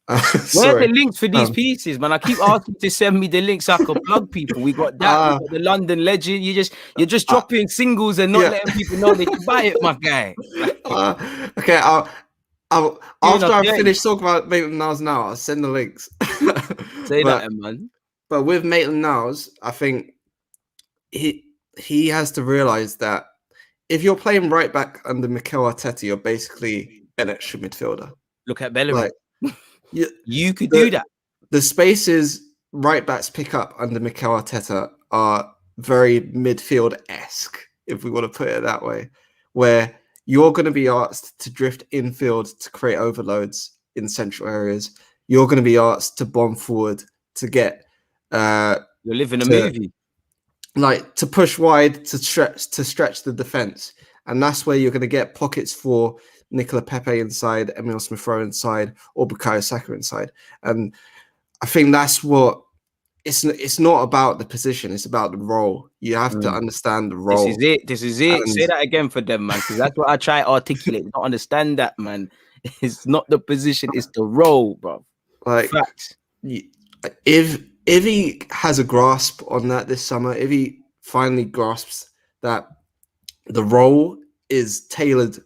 Where are the links for these pieces, man? I keep asking to send me the links so I can plug people. We got that. We got the London Legend. You're just dropping singles and not letting people know they can buy it, my guy. Okay, after I finish talking about Maitland-Niles now, I'll send the links. Say that, man. But with Maitland-Niles, I think he has to realize that if you're playing right back under Mikel Arteta, you're basically an extra midfielder. Look at Bellerin. You could do that. The spaces right backs pick up under Mikel Arteta are very midfield-esque, if we want to put it that way, where you're going to be asked to drift infield to create overloads in central areas. You're going to be asked to bomb forward to get. You're living a movie. Like to push wide to stretch the defense, and that's where you're going to get pockets for Nicola Pepe inside, Emile Smith-Rowe inside, or Bukayo Saka inside. And I think that's what it's not about the position, it's about the role. You have to understand the role. This is it. And say that again for them, man, because that's what I try to articulate. Not understand that, man. It's not the position, it's the role, bro. Like facts. If he has a grasp on that this summer, if he finally grasps that the role is tailored.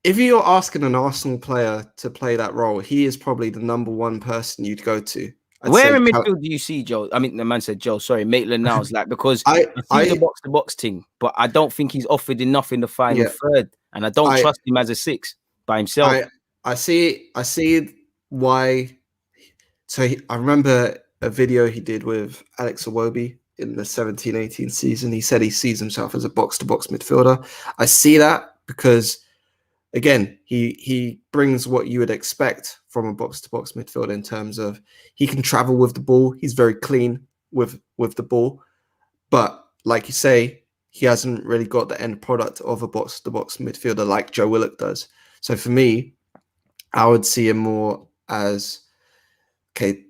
If you're asking an Arsenal player to play that role, he is probably the number one person you'd go to. Where in midfield do you see Joe? I mean, the man said Joe. Sorry, Maitland-Niles. Like because I see the box-to-box thing, but I don't think he's offered enough in the final third, and I don't trust him as a six by himself. I see why. So I remember a video he did with Alex Iwobi in the 17-18 season. He said he sees himself as a box-to-box midfielder. I see that because, again, he brings what you would expect from a box-to-box midfielder in terms of he can travel with the ball. He's very clean with the ball. But like you say, he hasn't really got the end product of a box-to-box midfielder like Joe Willock does. So for me, I would see him more as, okay,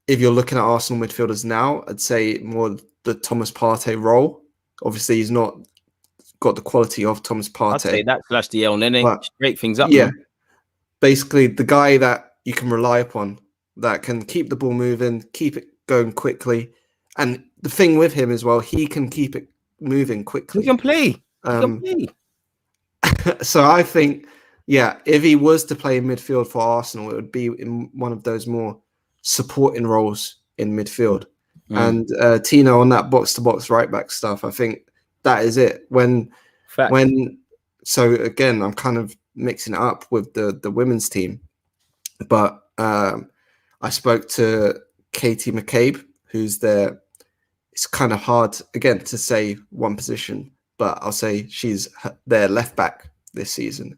if you're looking at Arsenal midfielders now, I'd say more the Thomas Partey role. Obviously, he's not got the quality of Thomas Partey. I'd say that slash the LENO, straight things up. Yeah, man. Basically the guy that you can rely upon, that can keep the ball moving, keep it going quickly. And the thing with him as well, he can keep it moving quickly. He can play. So I think, if he was to play in midfield for Arsenal, it would be in one of those more supporting roles in midfield. And Tino on that box-to-box right-back stuff, I think that is it. So again, I'm kind of mixing it up with the women's team. But I spoke to Katie McCabe, who's there. It's kind of hard, again, to say one position, but I'll say she's their left back this season.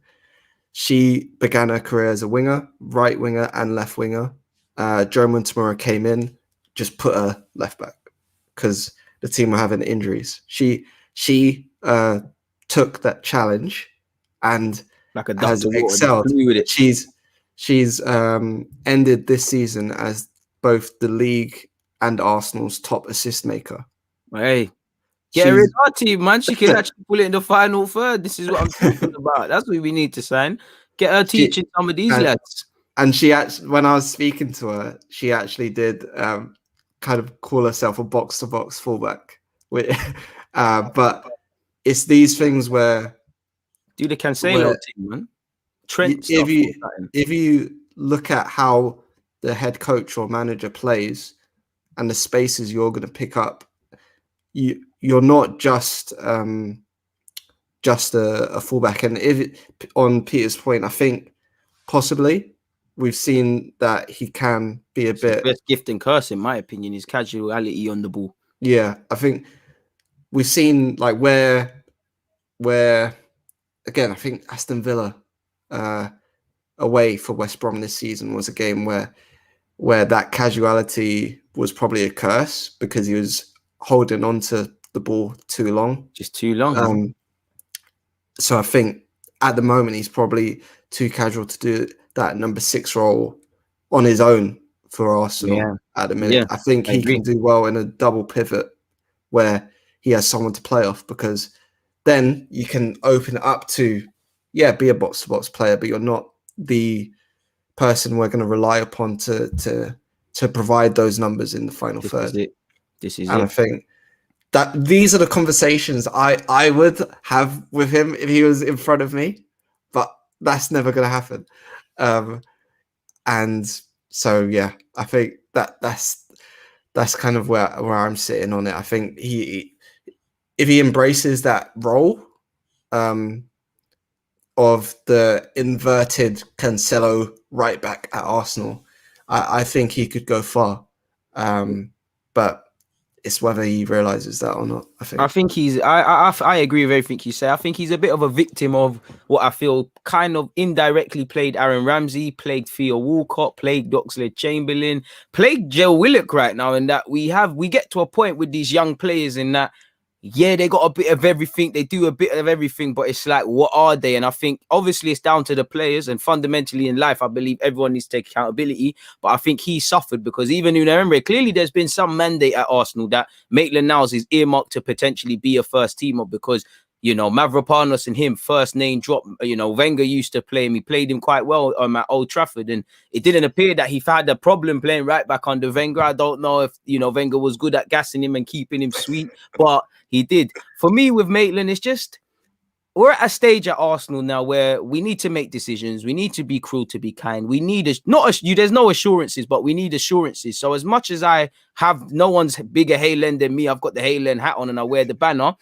She began her career as a winger, right winger and left winger. Joe Montemurro came in, just put her left back because the team were having injuries. She took that challenge and like a duck has to water, just excelled. flew with it. She's ended this season as both the league and Arsenal's top assist maker. Hey, get her in our team, man. She can actually pull it in the final third. This is what I'm talking about. That's what we need to sign. Get her teaching some of these lads. And she actually, when I was speaking to her, she actually did kind of call herself a box-to-box fullback. But it's these things where do the Cancelo team, man. Trent. If you look at how the head coach or manager plays and the spaces you're going to pick up, you're not just a fullback. And on Peter's point, I think possibly we've seen that he can be a bit. Best gift and curse, in my opinion, is casuality on the ball. Yeah, I think we've seen like where again, I think Aston Villa away for West Brom this season was a game where that casuality was probably a curse because he was holding on to the ball too long. Just too long. So I think at the moment he's probably too casual to do that number 6 role on his own for Arsenal at the minute. I think he can do well in a double pivot where he has someone to play off, because then you can open it up to, be a box-to-box player, but you're not the person we're going to rely upon to provide those numbers in the final third. This is it. I think that these are the conversations I would have with him if he was in front of me, but that's never going to happen. And so, I think that's kind of where I'm sitting on it. I think if he embraces that role of the inverted Cancelo right back at Arsenal, I think he could go far. But it's whether he realizes that or not. I think he's. I agree with everything you say. I think he's a bit of a victim of what I feel kind of indirectly played Aaron Ramsey, played Theo Walcott, played Oxlade-Chamberlain, played Joe Willock right now. In that we get to a point with these young players in that. Yeah, they got a bit of everything. They do a bit of everything, but it's like, what are they? And I think obviously it's down to the players, and fundamentally in life, I believe everyone needs to take accountability. But I think he suffered because even Unai Emery, clearly there's been some mandate at Arsenal that Maitland-Niles is earmarked to potentially be a first teamer because, Mavropanos and him, first name drop. Wenger used to play him. He played him quite well at Old Trafford, and it didn't appear that he had a problem playing right back under Wenger. I don't know if, Wenger was good at gassing him and keeping him sweet, but he did. For me, with Maitland, it's just we're at a stage at Arsenal now where we need to make decisions. We need to be cruel to be kind. We need there's no assurances, but we need assurances. So as much as I have no one's bigger Haylen than me, I've got the Haylen hat on and I wear the banner.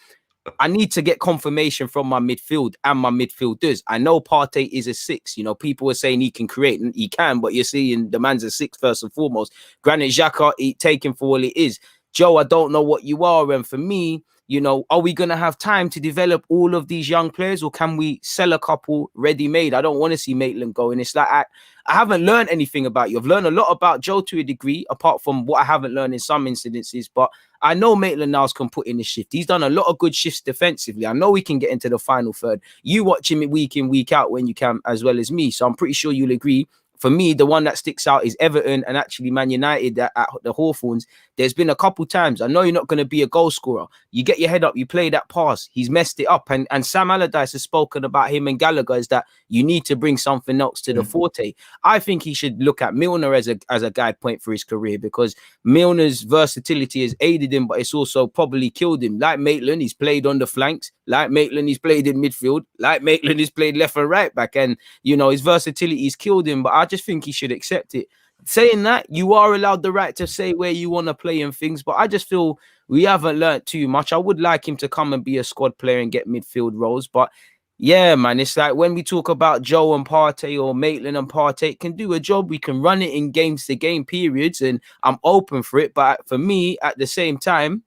I need to get confirmation from my midfield and my midfielders. I know Partey is a 6. People are saying he can create, and he can, but you're seeing the man's a 6 first and foremost. Granit Xhaka, take him for all it is. Joe, I don't know what you are, and for me, are we going to have time to develop all of these young players, or can we sell a couple ready-made? I don't want to see Maitland go. And it's like, I haven't learned anything about you. I've learned a lot about Joe to a degree, apart from what I haven't learned in some incidences. But I know Maitland-Niles can put in the shift. He's done a lot of good shifts defensively. I know he can get into the final third. You watch him week in, week out when you can, as well as me. So I'm pretty sure you'll agree. For me, the one that sticks out is Everton and actually Man United at the Hawthorns. There's been a couple times. I know you're not going to be a goal scorer. You get your head up, you play that pass. He's messed it up. And Sam Allardyce has spoken about him and Gallagher is that you need to bring something else to the forte. I think he should look at Milner as a guide point for his career, because Milner's versatility has aided him, but it's also probably killed him. Like Maitland, he's played on the flanks. Like Maitland, he's played in midfield. Like Maitland, he's played left and right back. And, his versatility has killed him, but I just think he should accept it. Saying that, you are allowed the right to say where you want to play and things, but I just feel we haven't learnt too much. I would like him to come and be a squad player and get midfield roles, but yeah, man, it's like when we talk about Joe and Partey or Maitland and Partey can do a job, we can run it in games to game periods, and I'm open for it. But for me, at the same time,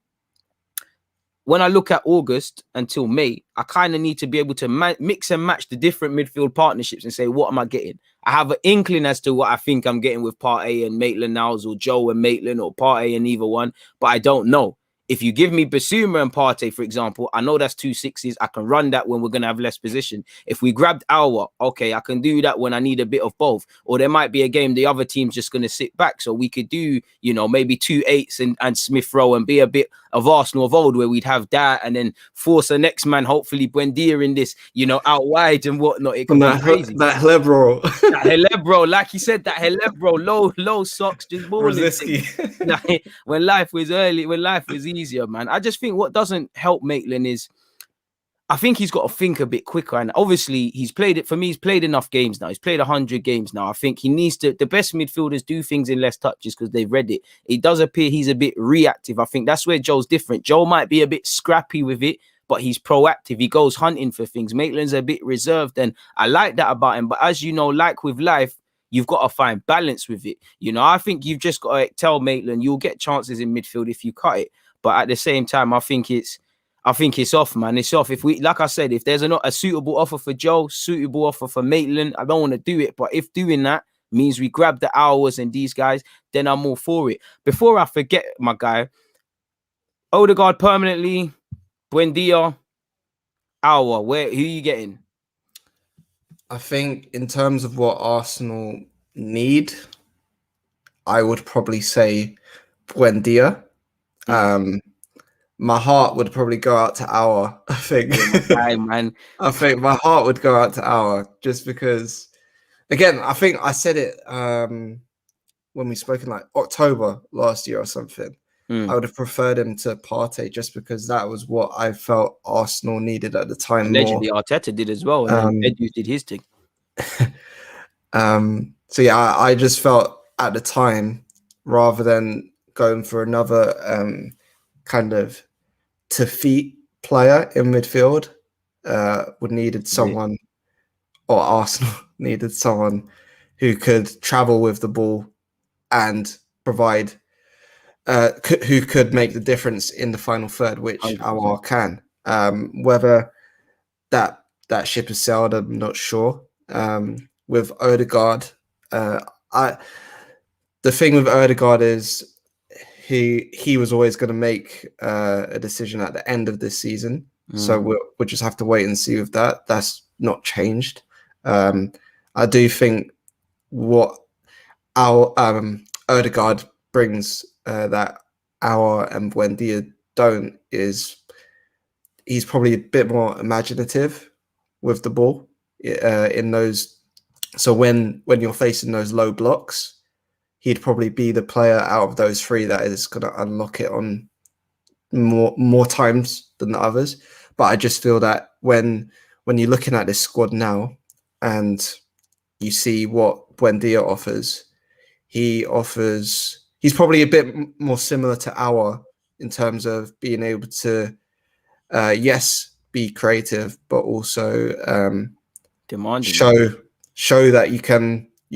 when I look at August until May, I kind of need to be able to mix and match the different midfield partnerships and say, what am I getting? I have an inkling as to what I think I'm getting with Partey and Maitland-Niles, or Joe and Maitland, or Partey and either one, but I don't know. If you give me BISSOUMA and Partey, for example, I know that's 2 sixes. I can run that when we're going to have less position. If we grabbed Aouar, okay, I can do that when I need a bit of both. Or there might be a game the other team's just going to sit back. So we could do, you know, maybe 2 8s and SMITH-ROWE and be a bit of Arsenal of old, where we'd have that and then force the next man, hopefully Buendia in this, you know, out wide and whatnot. It could be crazy. That Helebro. That Helebro, like you said, that Helebro, low socks, just balling. Like, when life was easier, man. I just think what doesn't help Maitland is, I think he's got to think a bit quicker. And obviously, he's played enough games now. He's played 100 games now. I think he needs to. The best midfielders do things in less touches because they've read it. It does appear he's a bit reactive. I think that's where Joe's different. Joe might be a bit scrappy with it, but he's proactive. He goes hunting for things. Maitland's a bit reserved, and I like that about him. But as you know, like with life, you've got to find balance with it. You know, I think you've just got to tell Maitland you'll get chances in midfield if you cut it. But at the same time, I think it's off, man. It's off. If we, like I said, if there's a suitable offer for Joe, suitable offer for Maitland, I don't want to do it. But if doing that means we grab the Aouars and these guys, then I'm all for it. Before I forget, my guy, Odegaard permanently, Buendia, Aouar, who are you getting? I think in terms of what Arsenal need, I would probably say Buendia. My heart would probably go out to Aouar. I think. Hey, man. I think my heart would go out to Aouar just because. Again, I think I said it when we spoke in like October last year or something. I would have preferred him to Partey just because that was what I felt Arsenal needed at the time. Allegedly, ARTETA did as well, and Edu did his thing. So yeah, I just felt at the time, rather than going for another kind of defeat player in midfield, would needed someone, or Arsenal needed someone who could travel with the ball and provide. Who could make the difference in the final third, which Aouar can. Whether that ship has sailed, I'm not sure. With Odegaard, the thing with Odegaard is he was always going to make a decision at the end of this season. So we'll just have to wait and see with that. That's not changed. I do think what our Odegaard brings that Aouar and Buendia don't is he's probably a bit more imaginative with the ball in those. So when you're facing those low blocks, he'd probably be the player out of those three that is going to unlock it on more times than the others. But I just feel that when you're looking at this squad now and you see what Buendia offers, he's probably a bit more similar to Aouar in terms of being able to, yes, be creative, but also show that you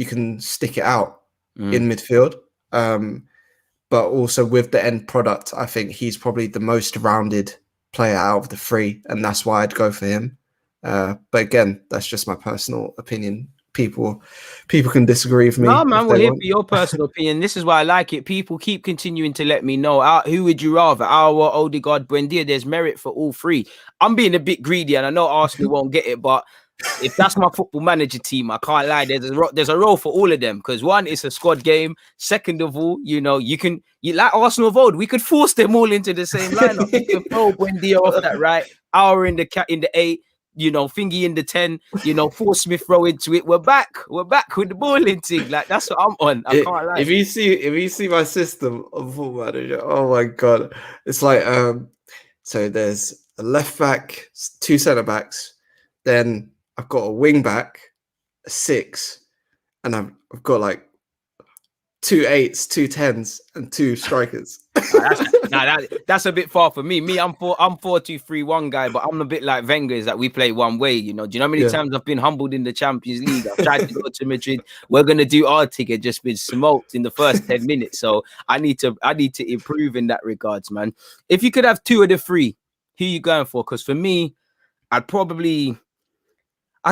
can stick it out in midfield. But also with the end product, I think he's probably the most rounded player out of the three, and that's why I'd go for him. But again, that's just my personal opinion. People can disagree with me. No, man, we're here for your personal opinion. This is why I like it. People keep continuing to let me know. Who would you rather? Aouar, Odegaard, Buendia? There's merit for all three. I'm being a bit greedy, and I know Arsenal won't get it, but if that's my football manager team, I can't lie. There's a role for all of them, because one, it's a squad game. Second of all, you know, you like Arsenal of old. We could force them all into the same lineup. We could throw Buendia off that right, Aouar in the 8. You know, Thingy in the 10, you know, force SMITH-ROWE into it. We're back with the balling thing. Like, that's what I'm on. I can't lie. If you see my system of Football Manager, oh my god. It's like so there's a left back, 2 centre backs, then I've got a wing back, a 6, and I've got like 2 8s, 2 10s, and 2 strikers. That's a bit far for me. I'm 4-2-3-1 guy, but I'm a bit like Wenger, is that we play one way. You know, do you know how many times I've been humbled in the Champions League? I've tried to go to Madrid. We're gonna do our ticket, just been smoked in the first 10 minutes. So I need to improve in that regards, man. If you could have 2 of the 3, who are you going for? Because for me, I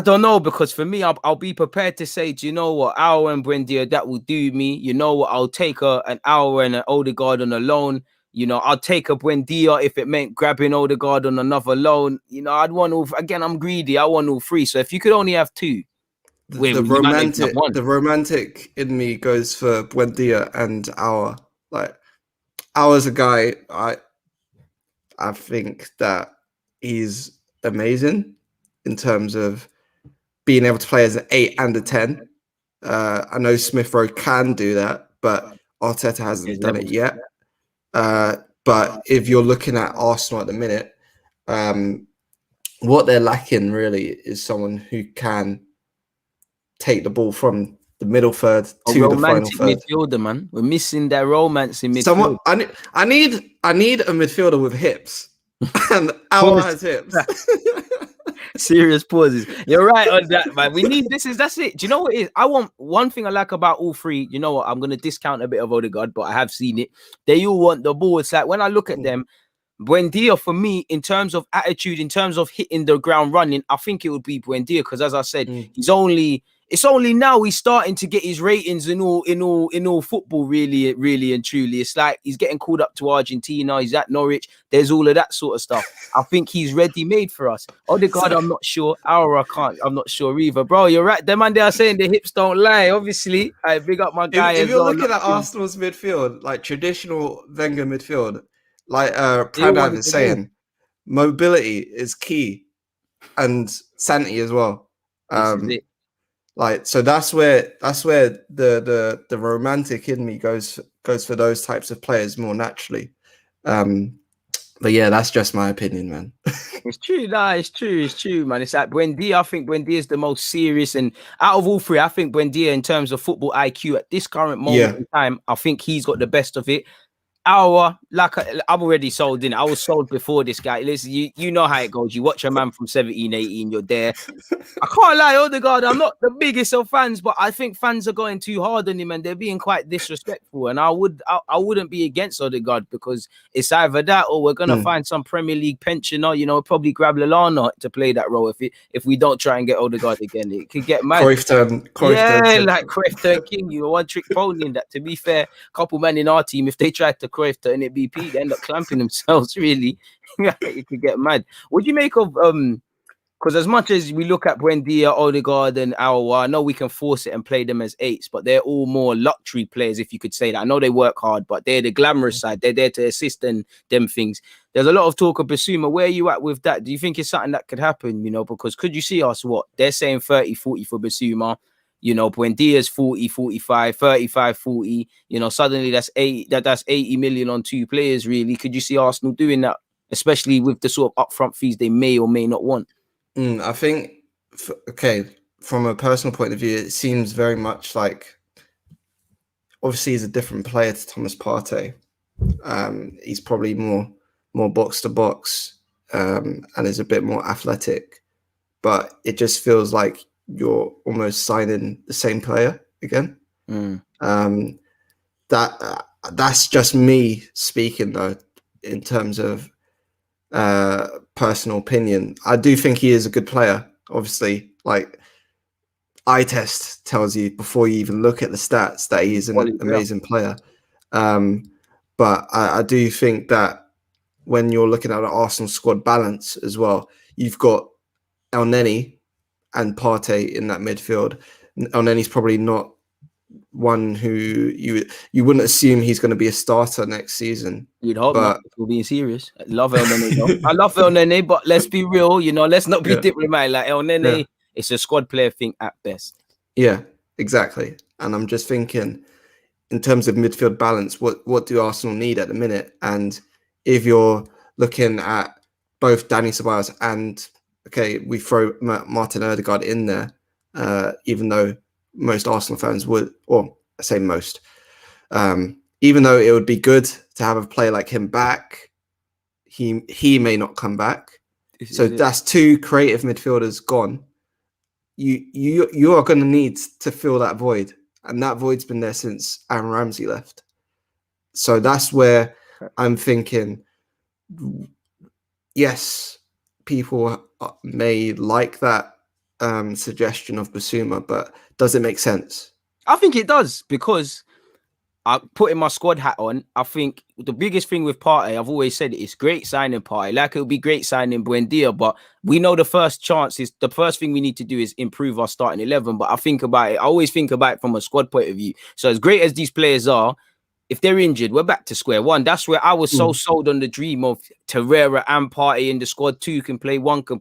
don't know, because for me, I'll be prepared to say, do you know what, Aouar and Buendia, that will do me. You know what, I'll take an Aouar and an Odegaard on a loan. You know, I'd take a Buendia if it meant grabbing Odegaard on another loan. You know, I'd want all. Again, I'm greedy. I want all three. So if you could only have two, The you might even have romantic, one. the romantic in me goes for Buendia and Aouar. Like Aouar's a guy I think that he's amazing in terms of being able to play as an 8 and a 10. I know Smith-Rowe can do that, but Arteta hasn't done it yet. But if you're looking at Arsenal at the minute, what they're lacking really is someone who can take the ball from the middle third to the final third. Midfielder, man. We're missing that romance in midfield. Someone, I need a midfielder with hips, and Aouar has hips. Serious pauses. You're right on that, man. We need that's it. Do you know what it is? I want one thing I like about all three. You know what? I'm gonna discount a bit of Odegaard, but I have seen it. They all want the ball. It's like when I look at them, Buendia for me, in terms of attitude, in terms of hitting the ground running, I think it would be Buendia because, as I said, it's only now he's starting to get his ratings in all football, really and truly. It's like he's getting called up to Argentina. He's at Norwich. There's all of that sort of stuff. I think he's ready made for us. Odegaard, I'm not sure. Aouar, I'm not sure either, bro. You're right. Them man, they are saying the hips don't lie. Obviously, I big up my guy. If you're looking at Arsenal's midfield, like traditional Wenger midfield, like Pranav is saying, mobility is key, and sanity as well. Like, so that's where the romantic in me goes for those types of players more naturally. But yeah, that's just my opinion, man. It's true, it's true, man. It's like Buendia. I think Buendia is the most serious, and out of all three, I think Buendia, in terms of football IQ at this current moment in time, I think he's got the best of it. Aouar, like I'm already sold in. I was sold before this guy. Listen, you know how it goes. You watch a man from 17, 18, you're there. I can't lie, Odegaard, I'm not the biggest of fans, but I think fans are going too hard on him and they're being quite disrespectful. And I wouldn't be against Odegaard because it's either that or we're gonna find some Premier League pensioner, you know, probably grab Lallana to play that role if we don't try and get Odegaard again. It could get mad. Cruyff like Cruyff King, you know, one trick pony in that. To be fair, couple men in our team, if they tried to Cruyff turn it BP, they end up clamping themselves, really. It could get mad. What do you make of because as much as we look at Buendia, Odegaard, and Aouar, I know we can force it and play them as 8s, but they're all more luxury players, if you could say that. I know they work hard, but they're the glamorous side. They're there to assist and them things. There's a lot of talk of BISSOUMA. Where are you at with that? Do you think it's something that could happen? You know, because could you see us what? They're saying 30, 40 for BISSOUMA. You know, Buendia's 40, 45, 35, 40. You know, suddenly that's 80 million on 2 players, really. Could you see Arsenal doing that, especially with the sort of upfront fees they may or may not want? I think, from a personal point of view, it seems very much like, obviously he's a different player to Thomas Partey. He's probably more box to box and is a bit more athletic, but it just feels like you're almost signing the same player again. That's just me speaking, though, in terms of personal opinion. I do think he is a good player. Obviously, like eye test tells you before you even look at the stats that he is an amazing player. But I do think that when you're looking at the Arsenal squad balance as well, you've got Elneny and Partey in that midfield. Elneny's probably not one who you wouldn't assume he's going to be a starter next season. You'd hope not, if we're being serious. I love Elneny. I love Elneny, but let's be real, you know, let's not be diplomatic. Like Elneny, it's a squad player thing at best. Yeah, exactly. And I'm just thinking, in terms of midfield balance, what do Arsenal need at the minute? And if you're looking at both Dani Ceballos and we throw Martin Odegaard in there, even though most Arsenal fans would, or I say most, even though it would be good to have a player like him back, he may not come back. So that's 2 creative midfielders gone. You are going to need to fill that void, and that void's been there since Aaron Ramsey left. So that's where I'm thinking, yes, people may like that suggestion of BISSOUMA, but does it make sense? I think it does, because putting my squad hat on, I think the biggest thing with Partey, I've always said it's great signing Partey. Like, it would be great signing Buendia, but we know the first thing we need to do is improve our starting 11. But I always think about it from a squad point of view. So as great as these players are, if they're injured, we're back to square one. That's where I was so sold on the dream of Torreira and Partey in the squad. Two can play, one can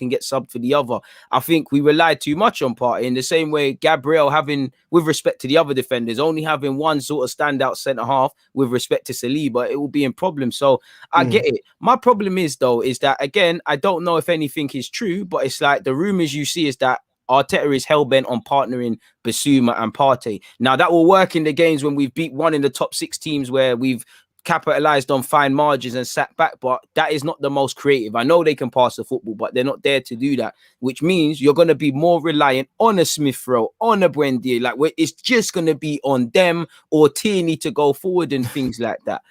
get subbed for the other. I think we relied too much on Partey in the same way Gabriel having, with respect to the other defenders, only having one sort of standout centre half with respect to Saliba, it will be in problem. So I get it. My problem is that, again, I don't know if anything is true, but it's like the rumours you see is that Arteta is hell-bent on partnering Bissouma and Partey. Now, that will work in the games when we've beat one in the top 6 teams where we've capitalized on fine margins and sat back, but that is not the most creative. I know they can pass the football, but they're not there to do that, which means you're going to be more reliant on a Smith-Rowe, on a Buendia. Like, it's just going to be on them or Tierney to go forward and things like that.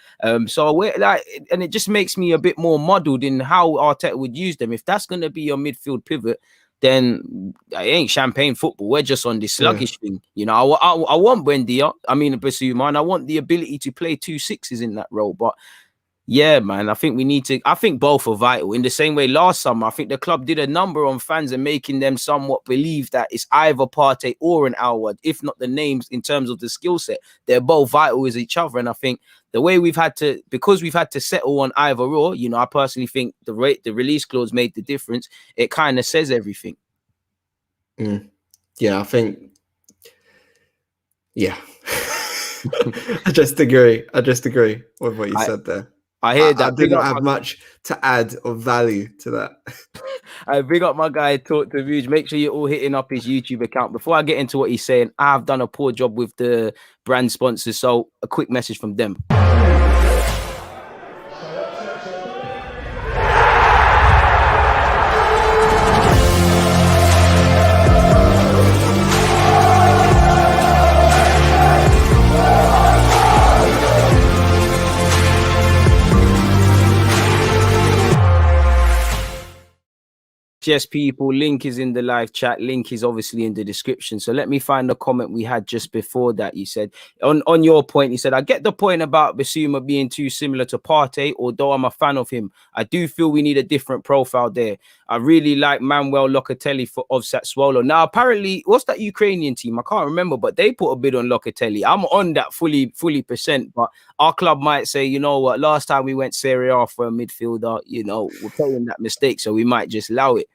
So we're like, and it just makes me a bit more muddled in how Arteta would use them. If that's going to be your midfield pivot, then it ain't champagne football. We're just on this sluggish thing. You know, I want Buendia, Bissouma, and I want the ability to play 2 6s in that role. But yeah, man, I think both are vital. In the same way last summer, I think the club did a number on fans and making them somewhat believe that it's either Partey or an Aouar, if not the names in terms of the skill set. They're both vital as each other. And I think the way because we've had to settle on either or, you know, I personally think the release clause made the difference. It kind of says everything. Yeah, I think, yeah. I just agree with what you said there. I hear that. I do not have much to add of value to that. I big up my guy, Talk to Views. Make sure you're all hitting up his YouTube account. Before I get into what he's saying, I have done a poor job with the brand sponsors. So a quick message from them. Yes, people, link is in the live chat. Link is obviously in the description. So let me find the comment we had just before that. You said, on your point, you said, I get the point about Bissouma being too similar to Partey, although I'm a fan of him. I do feel we need a different profile there. I really like Manuel Locatelli of Sassuolo. Now, apparently, what's that Ukrainian team? I can't remember, but they put a bid on Locatelli. I'm on that fully %, but our club might say, you know what, last time we went Serie A for a midfielder, you know, we're playing that mistake, so we might just allow it.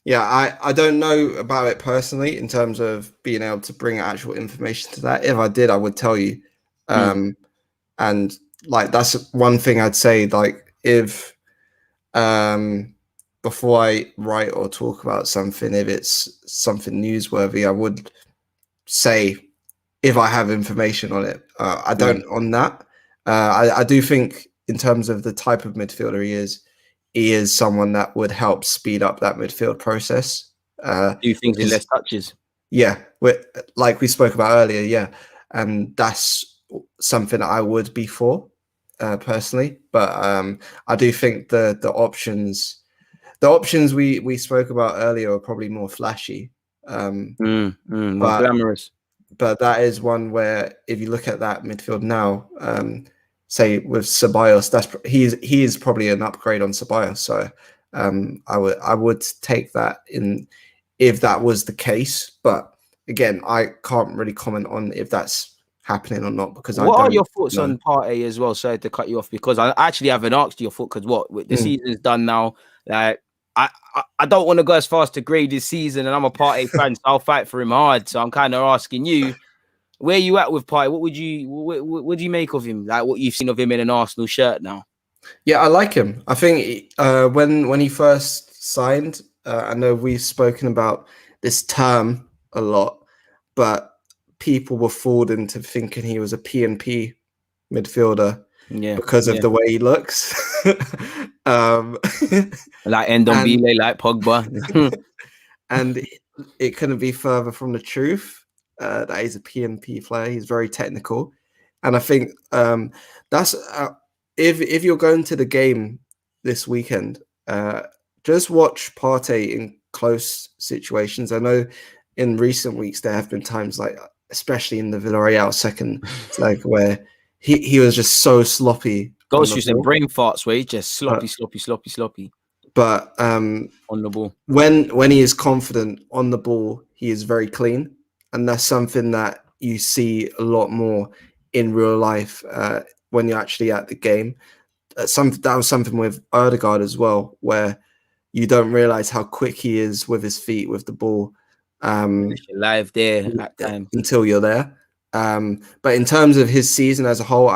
Yeah, I don't know about it personally in terms of being able to bring actual information to that. If I did, I would tell you. And like, that's one thing I'd say, like, if before I write or talk about something, if it's something newsworthy, I would say if I have information on it. I don't on that. I do think in terms of the type of midfielder he is someone that would help speed up that midfield process. Do things in less touches. Yeah, like we spoke about earlier, yeah. And that's something I would be for, personally. But I do think the options we spoke about earlier are probably more flashy. More glamorous. But that is one where if you look at that midfield now, say with Ceballos, he is probably an upgrade on Ceballos. So I would take that in if that was the case. But again, I can't really comment on if that's happening or not because what are your thoughts on Partey as well? Sorry to cut you off because I actually haven't asked your thought because the season's done now. Like I don't want to go as far as to grade this season, and I'm a Partey fan, so I'll fight for him hard. So I'm kind of asking you, where you at with Partey? What do you make of him? Like what you've seen of him in an Arsenal shirt now? Yeah, I like him. I think when he first signed, I know we've spoken about this term a lot, but people were fooled into thinking he was a P&P midfielder because of the way he looks. Like Ndombele, like Pogba. And it couldn't be further from the truth that he's a P&P player. He's very technical. And I think that's if you're going to the game this weekend, just watch Partey in close situations. I know in recent weeks there have been times like especially in the Villarreal second leg, where he was just so sloppy. Goes through some brain farts where he's just sloppy. But on the ball. When he is confident on the ball, he is very clean, and that's something that you see a lot more in real life when you're actually at the game. That was something with Odegaard as well, where you don't realize how quick he is with his feet, with the ball. Live there at times until you're there. But in terms of his season as a whole,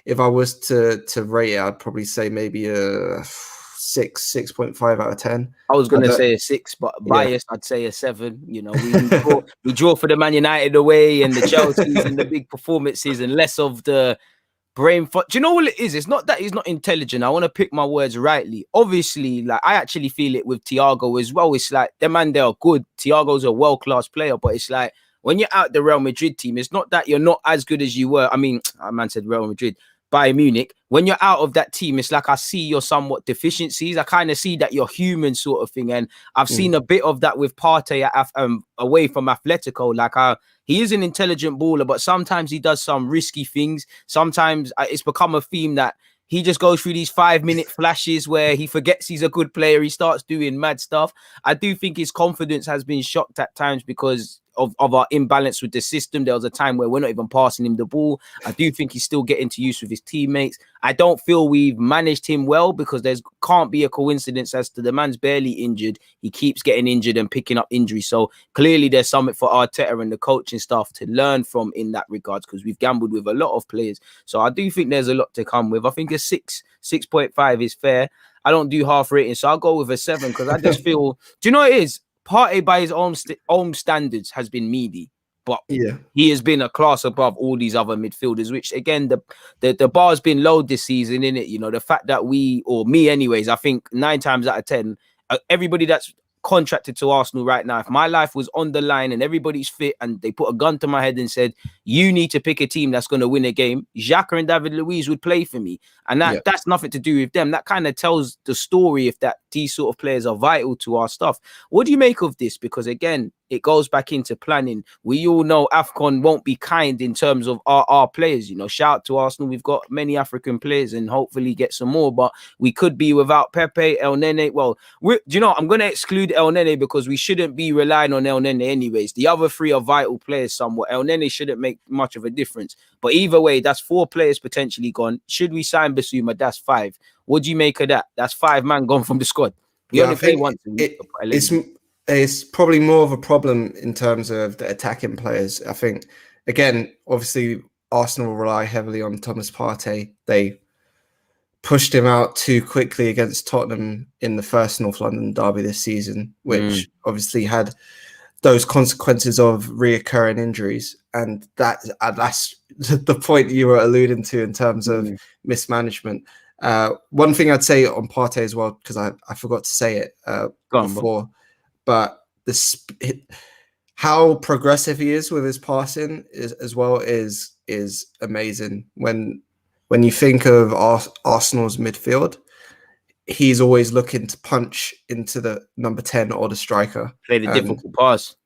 if I was to rate it, I'd probably say maybe a 6.5 out of 10. I was gonna say a 6, but biased, I'd say a 7. You know, we draw for the Man United away and the Chelsea's and the big performances, and less of the brain. Do you know what it is? It's not that he's not intelligent. I want to pick my words rightly. Obviously, like I actually feel it with Thiago as well. It's like the man, they are good. Thiago's a world-class player, but it's like when you're out the Real Madrid team, it's not that you're not as good as you were. I mean, a man said Real Madrid, Bayern Munich. When you're out of that team, it's like I see your somewhat deficiencies. I kind of see that you're human sort of thing. And I've seen a bit of that with Partey away from Atletico. Like he is an intelligent baller, but sometimes he does some risky things. Sometimes it's become a theme that he just goes through these 5-minute flashes where he forgets he's a good player. He starts doing mad stuff. I do think his confidence has been shocked at times because of our imbalance with the system. There was a time where we're not even passing him the ball. I do think he's still getting to use with his teammates. I don't feel we've managed him well because can't be a coincidence as to the man's barely injured. He keeps getting injured and picking up injuries. So clearly there's something for Arteta and the coaching staff to learn from in that regards, because we've gambled with a lot of players. So I do think there's a lot to come with. I think a 6.5 is fair. I don't do half ratings, so I'll go with a 7 because I just feel, do you know what it is? Partey by his own standards has been meaty, but he has been a class above all these other midfielders, which again, the bar's been low this season, innit? You know, the fact that me anyways, I think 9 times out of 10, everybody that's contracted to Arsenal right now, if my life was on the line and everybody's fit and they put a gun to my head and said, you need to pick a team that's going to win a game, Xhaka and David Luiz would play for me. And that's nothing to do with them. That kind of tells the story if that these sort of players are vital to our stuff. What do you make of this? Because again, it goes back into planning. We all know AFCON won't be kind in terms of our players. You know, shout out to Arsenal. We've got many African players and hopefully get some more, but we could be without Pepe, El Nene. Well, do you know, I'm going to exclude El Nene because we shouldn't be relying on El Nene anyways. The other 3 are vital players somewhat. El Nene shouldn't make much of a difference. But either way, that's 4 players potentially gone. Should we sign BISSOUMA? That's 5. What do you make of that? That's 5 man gone from the squad. We only play once. It's probably more of a problem in terms of the attacking players. I think, again, obviously, Arsenal rely heavily on Thomas Partey. They pushed him out too quickly against Tottenham in the first North London derby this season, which obviously had those consequences of reoccurring injuries. And that's the point you were alluding to in terms of mismanagement. One thing I'd say on Partey as well, because I forgot to say it before, but how progressive he is with his passing is amazing. When you think of Arsenal's midfield, he's always looking to punch into the number 10 or the striker. Play the difficult pass.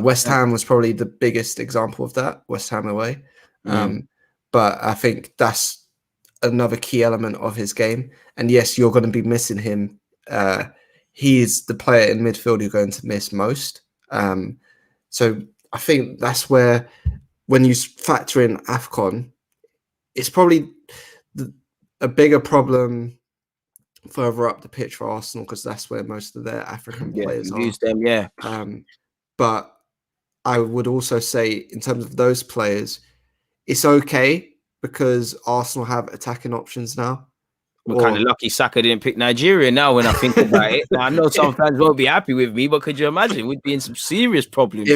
West Ham was probably the biggest example of that, West Ham away. But I think that's another key element of his game. And yes, you're going to be missing him. He's the player in midfield you're going to miss most. So I think that's where, when you factor in AFCON, it's probably a bigger problem further up the pitch for Arsenal, because that's where most of their African players are. Use them, but I would also say, in terms of those players, it's okay because Arsenal have attacking options now. We're kind of lucky Saka didn't pick Nigeria now when I think about it. Now, I know some fans won't be happy with me, but could you imagine? We'd be in some serious problems.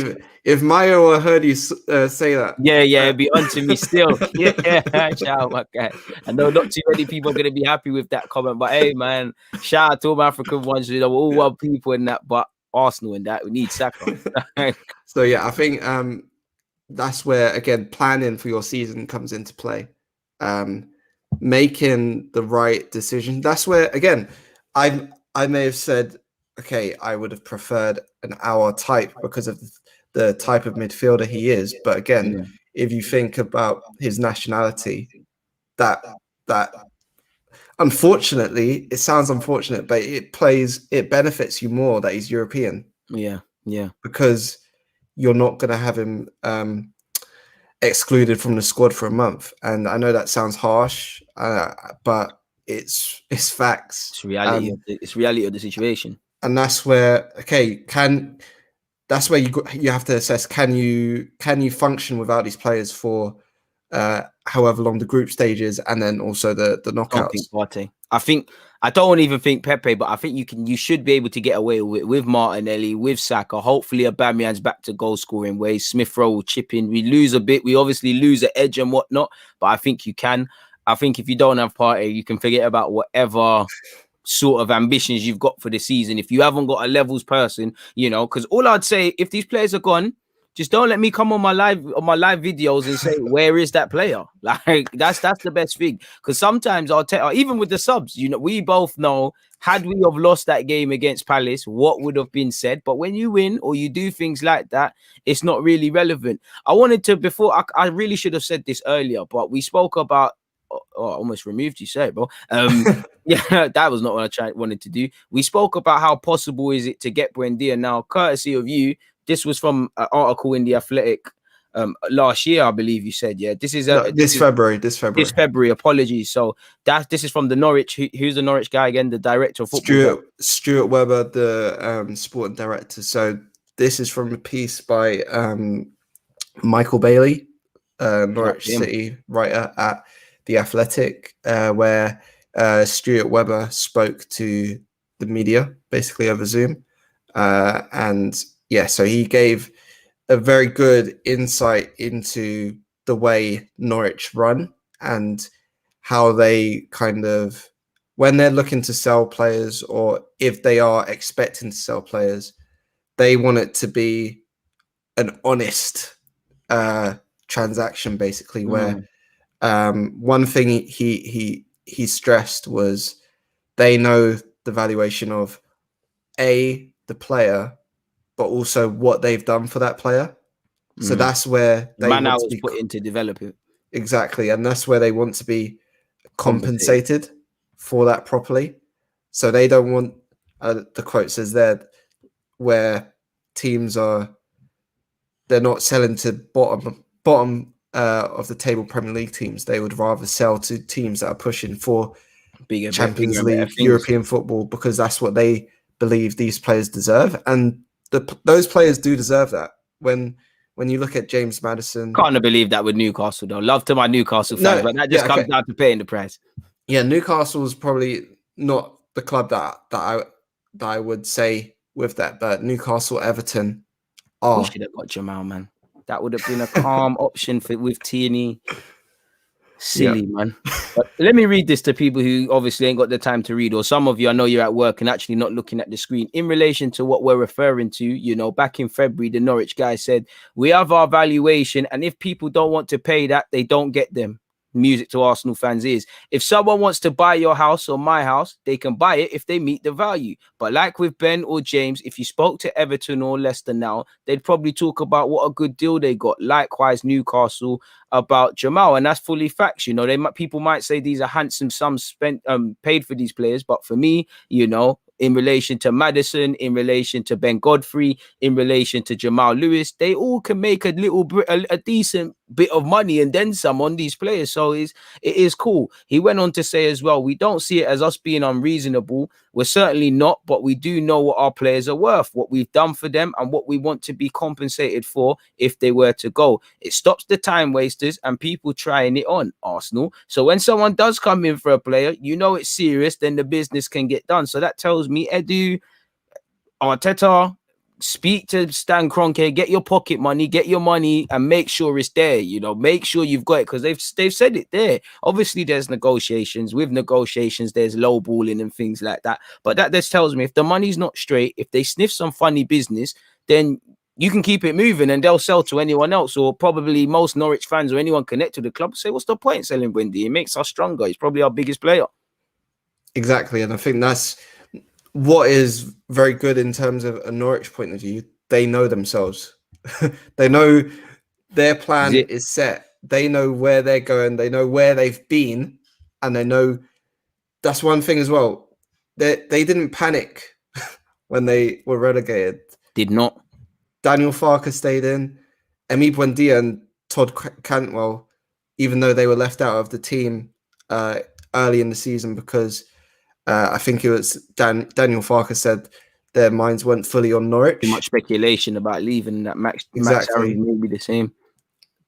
If Mayo heard you say that. It'd be onto me still. Shout out, my guy. I know not too many people are going to be happy with that comment, but hey, man, shout out to all my African ones. You know, we're all one people in that, but Arsenal in that, we need Saka. So, yeah, I think that's where, again, planning for your season comes into play. Making the right decision. That's where, again, I may have said, okay, I would have preferred an Aouar type because of the type of midfielder he is. But again, Yeah. if you think about his nationality, that unfortunately, it sounds unfortunate, but it benefits you more that he's European. Yeah. Yeah. Because you're not going to have him excluded from the squad for a month. And I know that sounds harsh, but it's facts. It's reality. It's reality of the situation. And that's where that's where you have to assess, can you function without these players for however long the group stages, and then also the knockouts. Partey. I don't even think Pepe, but I think you should be able to get away with Martinelli, with Saka. Hopefully Aubameyang's back to goal scoring ways. Smith-Rowe will chip in. We lose a bit. We obviously lose an edge and whatnot, but I think you can. I think if you don't have Partey, you can forget about whatever sort of ambitions you've got for the season. If you haven't got a levels person, you know, because all I'd say, if these players are gone, just don't let me come on my live videos and say, where is that player? Like that's the best thing. Because sometimes ARTETA, even with the subs, you know, we both know, had we have lost that game against Palace, what would have been said. But when you win or you do things like that, it's not really relevant. I wanted to, before I really should have said this earlier, but we spoke about, I almost removed you, say, bro. Yeah, that was not what I wanted to do. We spoke about how possible is it to get Buendia now, courtesy of you. This was from an article in The Athletic last year, I believe you said. Yeah, this is this February. This February. Apologies. So this is from the Norwich. Who's the Norwich guy again? The director of football. Stuart Webber, the sporting director. So this is from a piece by Michael Bailey, Norwich City writer at The Athletic, where Stuart Webber spoke to the media basically over Zoom, and yeah, so he gave a very good insight into the way Norwich run and how they kind of, when they're looking to sell players, or if they are expecting to sell players, they want it to be an honest transaction, basically, where one thing he stressed was they know the valuation of the player, but also what they've done for that player. So that's where they want to be put in to develop it. Exactly. And that's where they want to be compensated for that properly. So they don't want, the quote says there, where teams they're not selling to bottom of the table Premier League teams. They would rather sell to teams that are pushing for Champions League, European football, because that's what they believe these players deserve. And those players do deserve that. When you look at James Maddison, can't believe that with Newcastle though. Love to my Newcastle fans, but that just comes down to paying the price. Yeah, Newcastle is probably not the club that I would say with that, but Newcastle, Everton. We should have got Jamal, man. That would have been a calm option with Tierney. Silly, man. But let me read this to people who obviously ain't got the time to read, or some of you, I know you're at work and actually not looking at the screen. In relation to what we're referring to, you know, back in February, the Norwich guy said, we have our valuation, and if people don't want to pay that, they don't get them. Music to Arsenal fans is, if someone wants to buy your house or my house, they can buy it if they meet the value. But like with Ben or James, if you spoke to Everton or Leicester now, they'd probably talk about what a good deal they got. Likewise, Newcastle about Jamal, and that's fully facts. You know, people might say these are handsome sums spent paid for these players, but for me, you know, in relation to Maddison, in relation to Ben Godfrey, in relation to Jamal Lewis, they all can make a decent bit of money and then some on these players. So it is cool. He went on to say as well, we don't see it as us being unreasonable. We're certainly not, but we do know what our players are worth, what we've done for them, and what we want to be compensated for if they were to go. It stops the time wasters and people trying it on, Arsenal. So when someone does come in for a player, you know it's serious, then the business can get done. So that tells me, Edu, ARTETA, speak to Stan Kroenke, get your pocket money, get your money, and make sure it's there. You know, make sure you've got it, because they've said it there. Obviously, there's negotiations. With negotiations, there's lowballing and things like that. But that just tells me if the money's not straight, if they sniff some funny business, then you can keep it moving and they'll sell to anyone else, or probably most Norwich fans or anyone connected to the club say, what's the point selling Buendia? It makes us stronger. He's probably our biggest player. Exactly. And I think that's what is very good in terms of a Norwich point of view. They know themselves. They know their Is plan it? is set. They know where they're going. They know where they've been, and they know that's one thing as well. They didn't panic when they were relegated. Did not. Daniel Farker stayed in. Emi Buendia and Todd Cantwell, even though they were left out of the team early in the season because I think it was Daniel Farker said their minds weren't fully on Norwich. Too much speculation about leaving. That Max Exactly. Harry may be the same.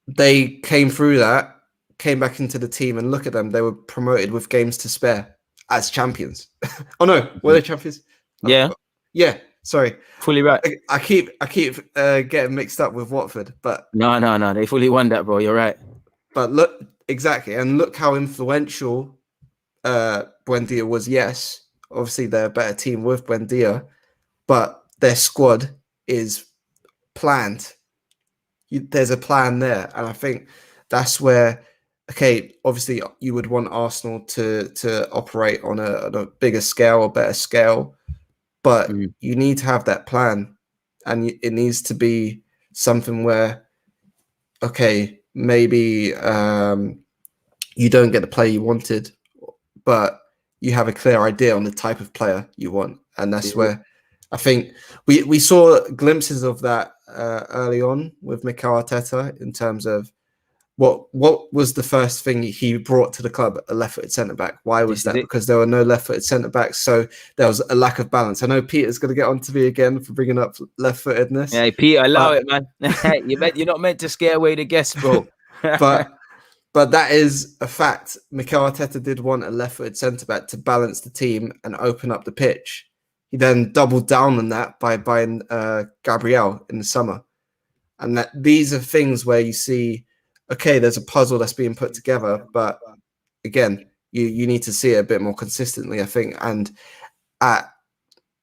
They came through that, came back into the team, and look at them. They were promoted with games to spare as champions. Oh no, were they champions? Yeah. Yeah. Sorry. Fully right. I keep getting mixed up with Watford, but No. They fully won that, bro. You're right. But look, exactly, and look how influential Buendia was. Yes, obviously they're a better team with Buendia, but their squad is planned. There's a plan there, and I think that's where, okay, obviously you would want Arsenal to operate on a bigger scale, a better scale, but you need to have that plan, and it needs to be something where, okay, maybe you don't get the player you wanted, but you have a clear idea on the type of player you want, and that's where I think we saw glimpses of that early on with Mikel Arteta in terms of what was the first thing he brought to the club? A left-footed centre-back. Why was that? Because there were no left-footed centre-backs, so there was a lack of balance. I know Peter's going to get on to me again for bringing up left-footedness. Yeah, Peter, allow it, man. You're not meant to scare away the guests, bro. but that is a fact. Mikel Arteta did want a left-footed centre-back to balance the team and open up the pitch. He then doubled down on that by buying Gabriel in the summer. And that these are things where you see, okay, there's a puzzle that's being put together, but again, you need to see it a bit more consistently, I think. And at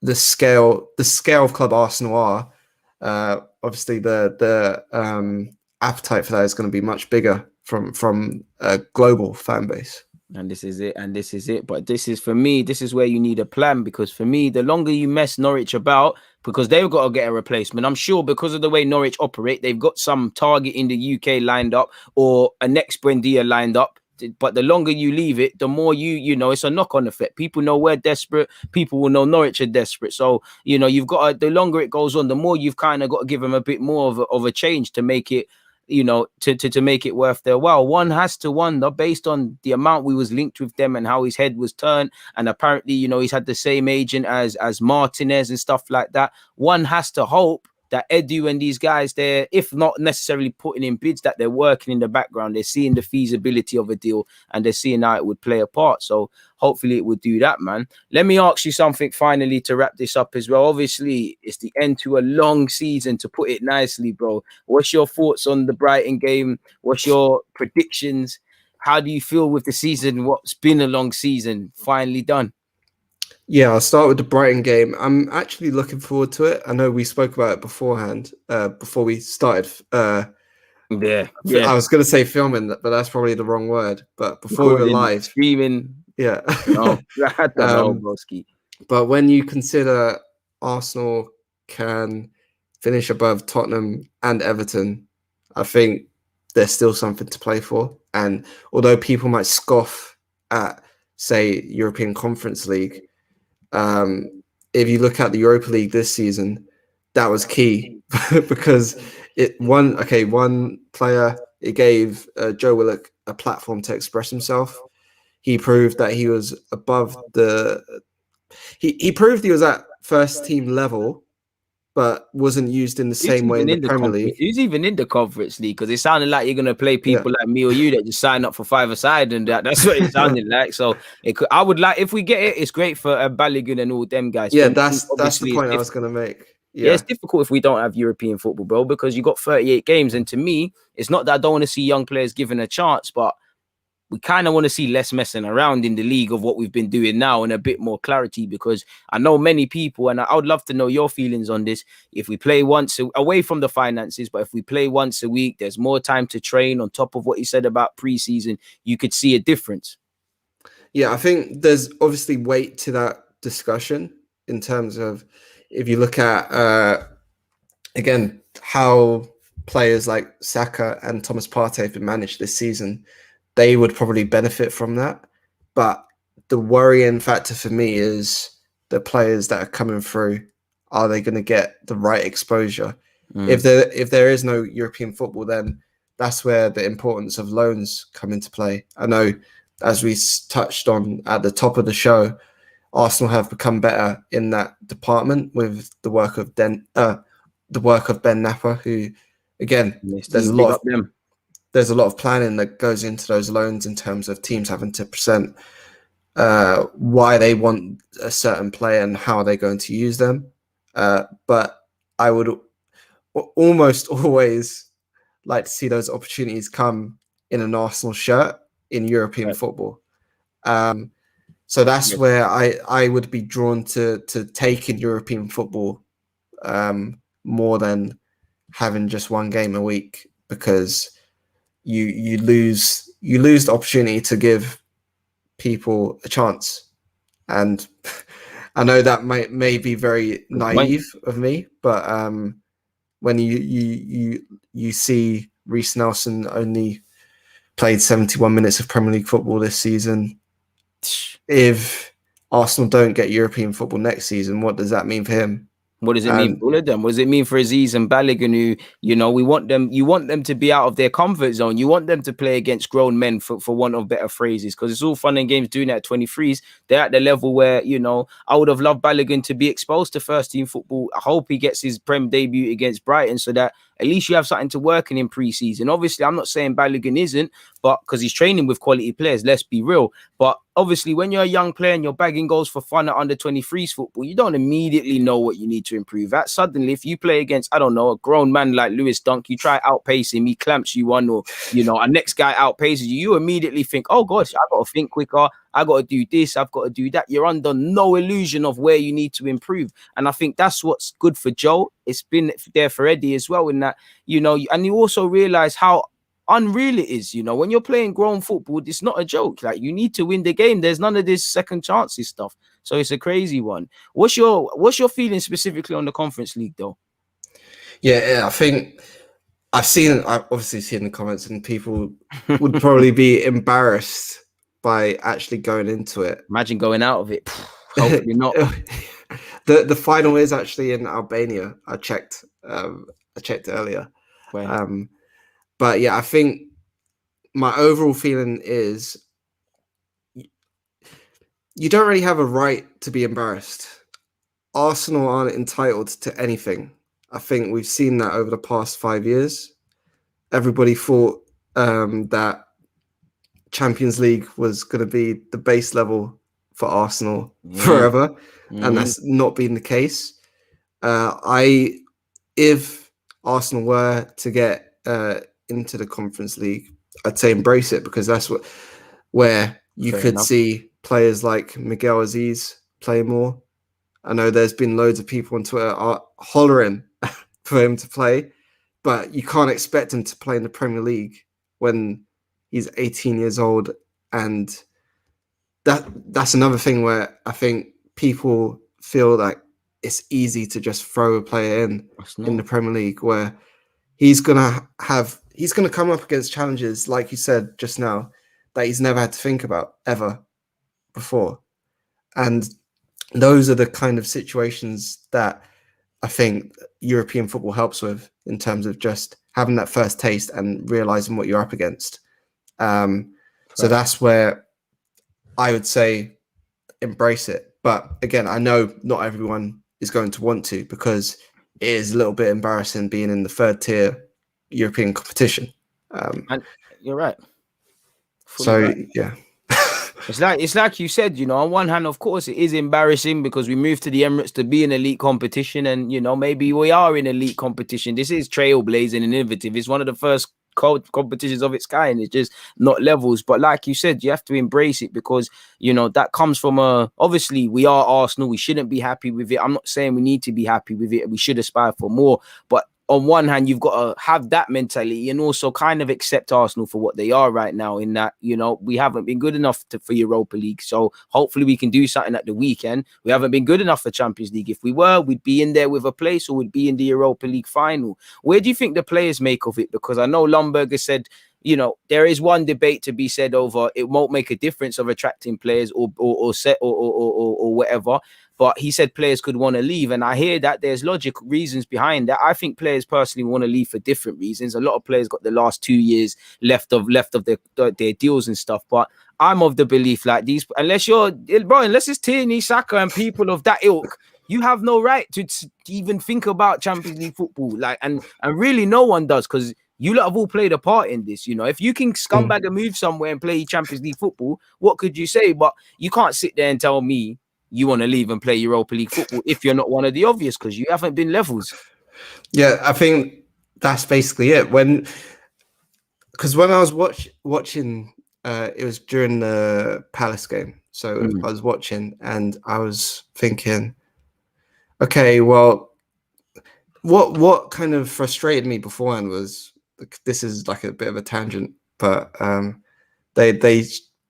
the scale of club Arsenal are, obviously the appetite for that is going to be much bigger from a global fan base. And this is it. But this is, for me, this is where you need a plan, because for me, the longer you mess Norwich about, because they've got to get a replacement. I'm sure because of the way Norwich operate, they've got some target in the UK lined up or a next Buendia lined up. But the longer you leave it, the more you know, it's a knock-on effect. People know we're desperate. People will know Norwich are desperate. So, you know, you've got the longer it goes on, the more you've kind of got to give them a bit more of a change to make it, you know, to make it worth their while. One has to wonder, based on the amount we was linked with them and how his head was turned, and apparently, you know, he's had the same agent as Martinez and stuff like that. One has to hope that Edu and these guys, they're, if not necessarily putting in bids, that they're working in the background. They're seeing the feasibility of a deal and they're seeing how it would play a part. So hopefully it would do that, man. Let me ask you something finally to wrap this up as well. Obviously, it's the end to a long season, to put it nicely, bro. What's your thoughts on the Brighton game? What's your predictions? How do you feel with the season? What's been a long season finally done? Yeah, I'll start with the Brighton game. I'm actually looking forward to it. I know we spoke about it beforehand, before we started. Yeah. I was going to say filming, but that's probably the wrong word. But before we were live, streaming. Yeah. No, I don't know, broski. But when you consider Arsenal can finish above Tottenham and Everton, I think there's still something to play for. And although people might scoff at, say, European Conference League, if you look at the Europa League this season, that was key because one player, it gave Joe Willock a platform to express himself. He proved that he was above he proved he was at first team level, but wasn't used in the same way in the Premier League. He's even in the Conference League, because it sounded like you're going to play people like me or you that just sign up for five-a-side, and that's what it sounded like. So I would like, if we get it, it's great for Balogun and all them guys. Yeah, that's the point I was going to make. Yeah, it's difficult if we don't have European football, bro, because you got 38 games. And to me, it's not that I don't want to see young players given a chance, but we kind of want to see less messing around in the league of what we've been doing now, and a bit more clarity, because I know many people, and I would love to know your feelings on this. If we play away from the finances, but if we play once a week, there's more time to train on top of what you said about preseason, you could see a difference. Yeah, I think there's obviously weight to that discussion in terms of, if you look at, again, how players like Saka and Thomas Partey have been managed this season, they would probably benefit from that. But the worrying factor for me is the players that are coming through. Are they going to get the right exposure? If there is no European football, then that's where the importance of loans come into play. I know, as we touched on at the top of the show, Arsenal have become better in that department with the work of Ben Napper, who, again, there's a lot of planning that goes into those loans in terms of teams having to present why they want a certain player and how they're going to use them. But I would almost always like to see those opportunities come in an Arsenal shirt in European football. So that's where I would be drawn to taking European football more than having just one game a week, because you lose the opportunity to give people a chance. And I know that may be very naive of me, but when you see Reiss Nelson only played 71 minutes of Premier League football this season, if Arsenal don't get European football next season, what does that mean for him? What does it mean for all of them? What does it mean for Aziz and Balogun, who, you know, you want them to be out of their comfort zone. You want them to play against grown men, for want of better phrases, because it's all fun and games doing that at 23s. They're at the level where, you know, I would have loved Balogun to be exposed to first team football. I hope he gets his Prem debut against Brighton, so that at least you have something to work in pre-season. Obviously, I'm not saying Balogun isn't, but because he's training with quality players, let's be real. But obviously, when you're a young player and you're bagging goals for fun at under 23s football, you don't immediately know what you need to improve at. Suddenly, if you play against, I don't know, a grown man like Lewis Dunk, you try outpace him, he clamps you one, or, you know, our next guy outpaces you, you immediately think, oh gosh, I got to think quicker, I got to do this, I've got to do that. You're under no illusion of where you need to improve. And I think that's what's good for Joe. It's been there for Eddie as well, in that, you know, and you also realize how unreal it is. You know, when you're playing grown football, it's not a joke. Like, you need to win the game. There's none of this second chances stuff. So it's a crazy one. What's your feeling specifically on the Conference League, though? Yeah, I think I've obviously seen the comments, and people would probably be embarrassed by actually going into it. Imagine going out of it. Hopefully not. The final is actually in Albania. I checked earlier. But yeah, I think my overall feeling is you don't really have a right to be embarrassed. Arsenal aren't entitled to anything. I think we've seen that over the past 5 years. Everybody thought that Champions League was going to be the base level for Arsenal forever, and that's not been the case. If Arsenal were to get into the Conference League, I'd say embrace it, because that's where you could see players like Miguel Aziz play more. I know there's been loads of people on Twitter hollering for him to play, but you can't expect him to play in the Premier League when he's 18 years old. And that's another thing where I think people feel like it's easy to just throw a player in the Premier League, where he's gonna come up against challenges, like you said just now, that he's never had to think about ever before. And those are the kind of situations that I think European football helps with, in terms of just having that first taste and realizing what you're up against. So that's where I would say embrace it. But again, I know not everyone is going to want to, because it is a little bit embarrassing being in the third tier European competition. And you're right. Yeah. It's like you said, you know, on one hand, of course, it is embarrassing because we moved to the Emirates to be in elite competition, and, you know, maybe we are in elite competition. This is trailblazing and innovative. It's one of the first competitions of its kind. It's just not levels. But like you said, you have to embrace it, because, you know, that comes from obviously we are Arsenal. We shouldn't be happy with it. I'm not saying we need to be happy with it. We should aspire for more. But on one hand, you've got to have that mentality and also kind of accept Arsenal for what they are right now, in that, you know, we haven't been good enough for Europa League. So hopefully we can do something at the weekend. We haven't been good enough for Champions League. If we were, we'd be in there with a place, or we'd be in the Europa League final. Where do you think the players make of it? Because I know Lumberger said, you know, there is one debate to be said over it won't make a difference of attracting players or whatever. But he said players could want to leave. And I hear that there's logical reasons behind that. I think players personally want to leave for different reasons. A lot of players got the last 2 years left of their deals and stuff. But I'm of the belief, like, these, unless it's Tierney, Saka and people of that ilk, you have no right to even think about Champions League football. Like, and really no one does, because you lot have all played a part in this. You know, if you can scumbag and move somewhere and play Champions League football, what could you say? But you can't sit there and tell me you want to leave and play Europa League football if you're not one of the obvious, because you haven't been levels. Yeah, I think that's basically it. Because when I was watching, it was during the Palace game. So I was watching and I was thinking, okay, well, what kind of frustrated me beforehand was, this is like a bit of a tangent, but they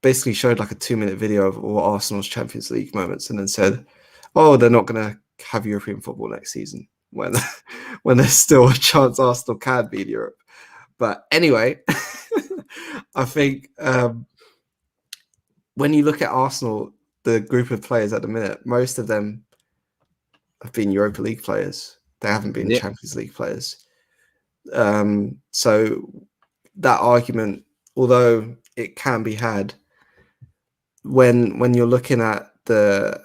basically showed like a 2-minute video of all Arsenal's Champions League moments and then said, oh, they're not going to have European football next season, when there's still a chance Arsenal can be in Europe. But anyway, I think when you look at Arsenal, the group of players at the minute, most of them have been Europa League players. They haven't been Champions League players. So that argument, although it can be had, when you're looking at the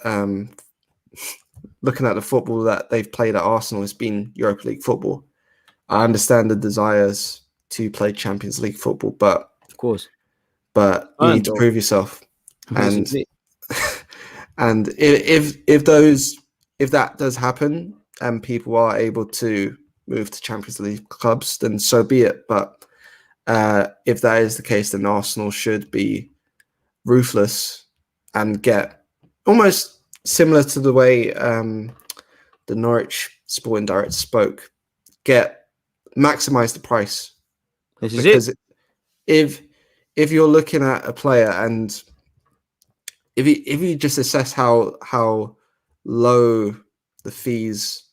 football that they've played at Arsenal, has been Europa League football. I understand the desires to play Champions League football, but of course, you need to prove yourself. And if that does happen and people are able to move to Champions League clubs, then so be it. But if that is the case, then Arsenal should be ruthless and get, almost similar to the way the Norwich Sporting Direct spoke, maximize the price. This is it. If you're looking at a player and if you just assess how low the fees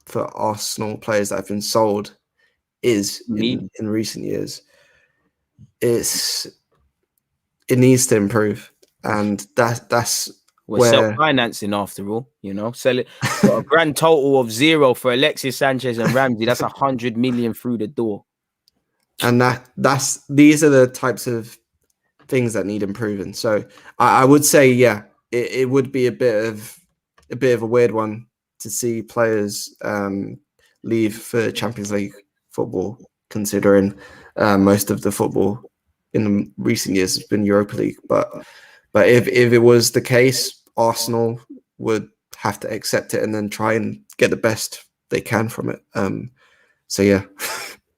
for Arsenal players that have been sold is in recent years, it needs to improve, and that's we're self-financing after all. You know, sell it. Got a grand total of 0 for Alexis Sanchez and Ramsey. That's 100 million through the door. And these are the types of things that need improving. So I would say, yeah, it would be a bit of a weird one to see players leave for Champions League football, considering most of the football in recent years has been Europa League. But if it was the case, Arsenal would have to accept it and then try and get the best they can from it. So yeah.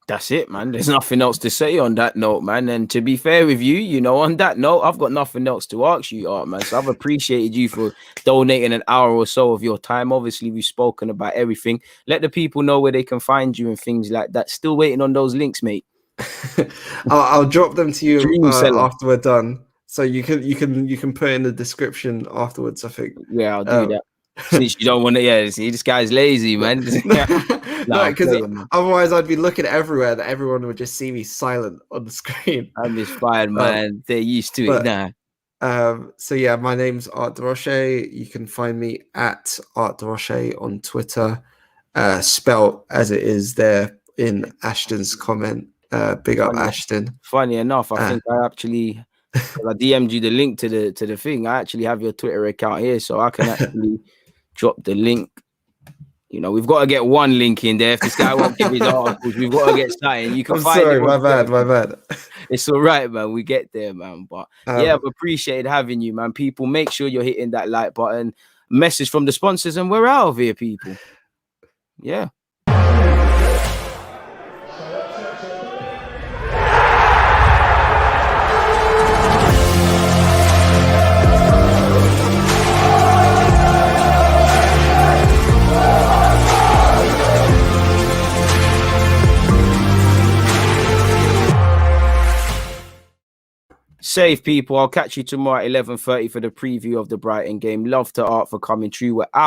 That's it, man. There's nothing else to say on that note, man. And to be fair with you, you know, on that note, I've got nothing else to ask you, Art, man. So I've appreciated you for donating an hour or so of your time. Obviously, we've spoken about everything. Let the people know where they can find you and things like that. Still waiting on those links, mate. I'll drop them to you after we're done. So you can put in the description afterwards, I think. Yeah, I'll do that. Since you don't want to, yeah, see, this guy's lazy, man. No, because otherwise I'd be looking everywhere that everyone would just see me silent on the screen. I'm just fired, man. They're used to it now. So yeah, my name's Art Roche. You can find me at Art Roche on Twitter, spelt as it is there in Ashton's comment. Big up Ashton. Funny enough, I think I actually I DM'd you the link to the thing. I actually have your Twitter account here, so I can actually drop the link. You know, we've got to get one link in there. If this guy won't give his articles, we've got to get started. You can find sorry, it. My bad. It's all right, man. We get there, man. But yeah, I've appreciated having you, man. People, make sure you're hitting that like button. Message from the sponsors, and we're out of here, people. Yeah. Safe, people. I'll catch you tomorrow at 11:30 for the preview of the Brighton game. Love to Art for coming through. We're out.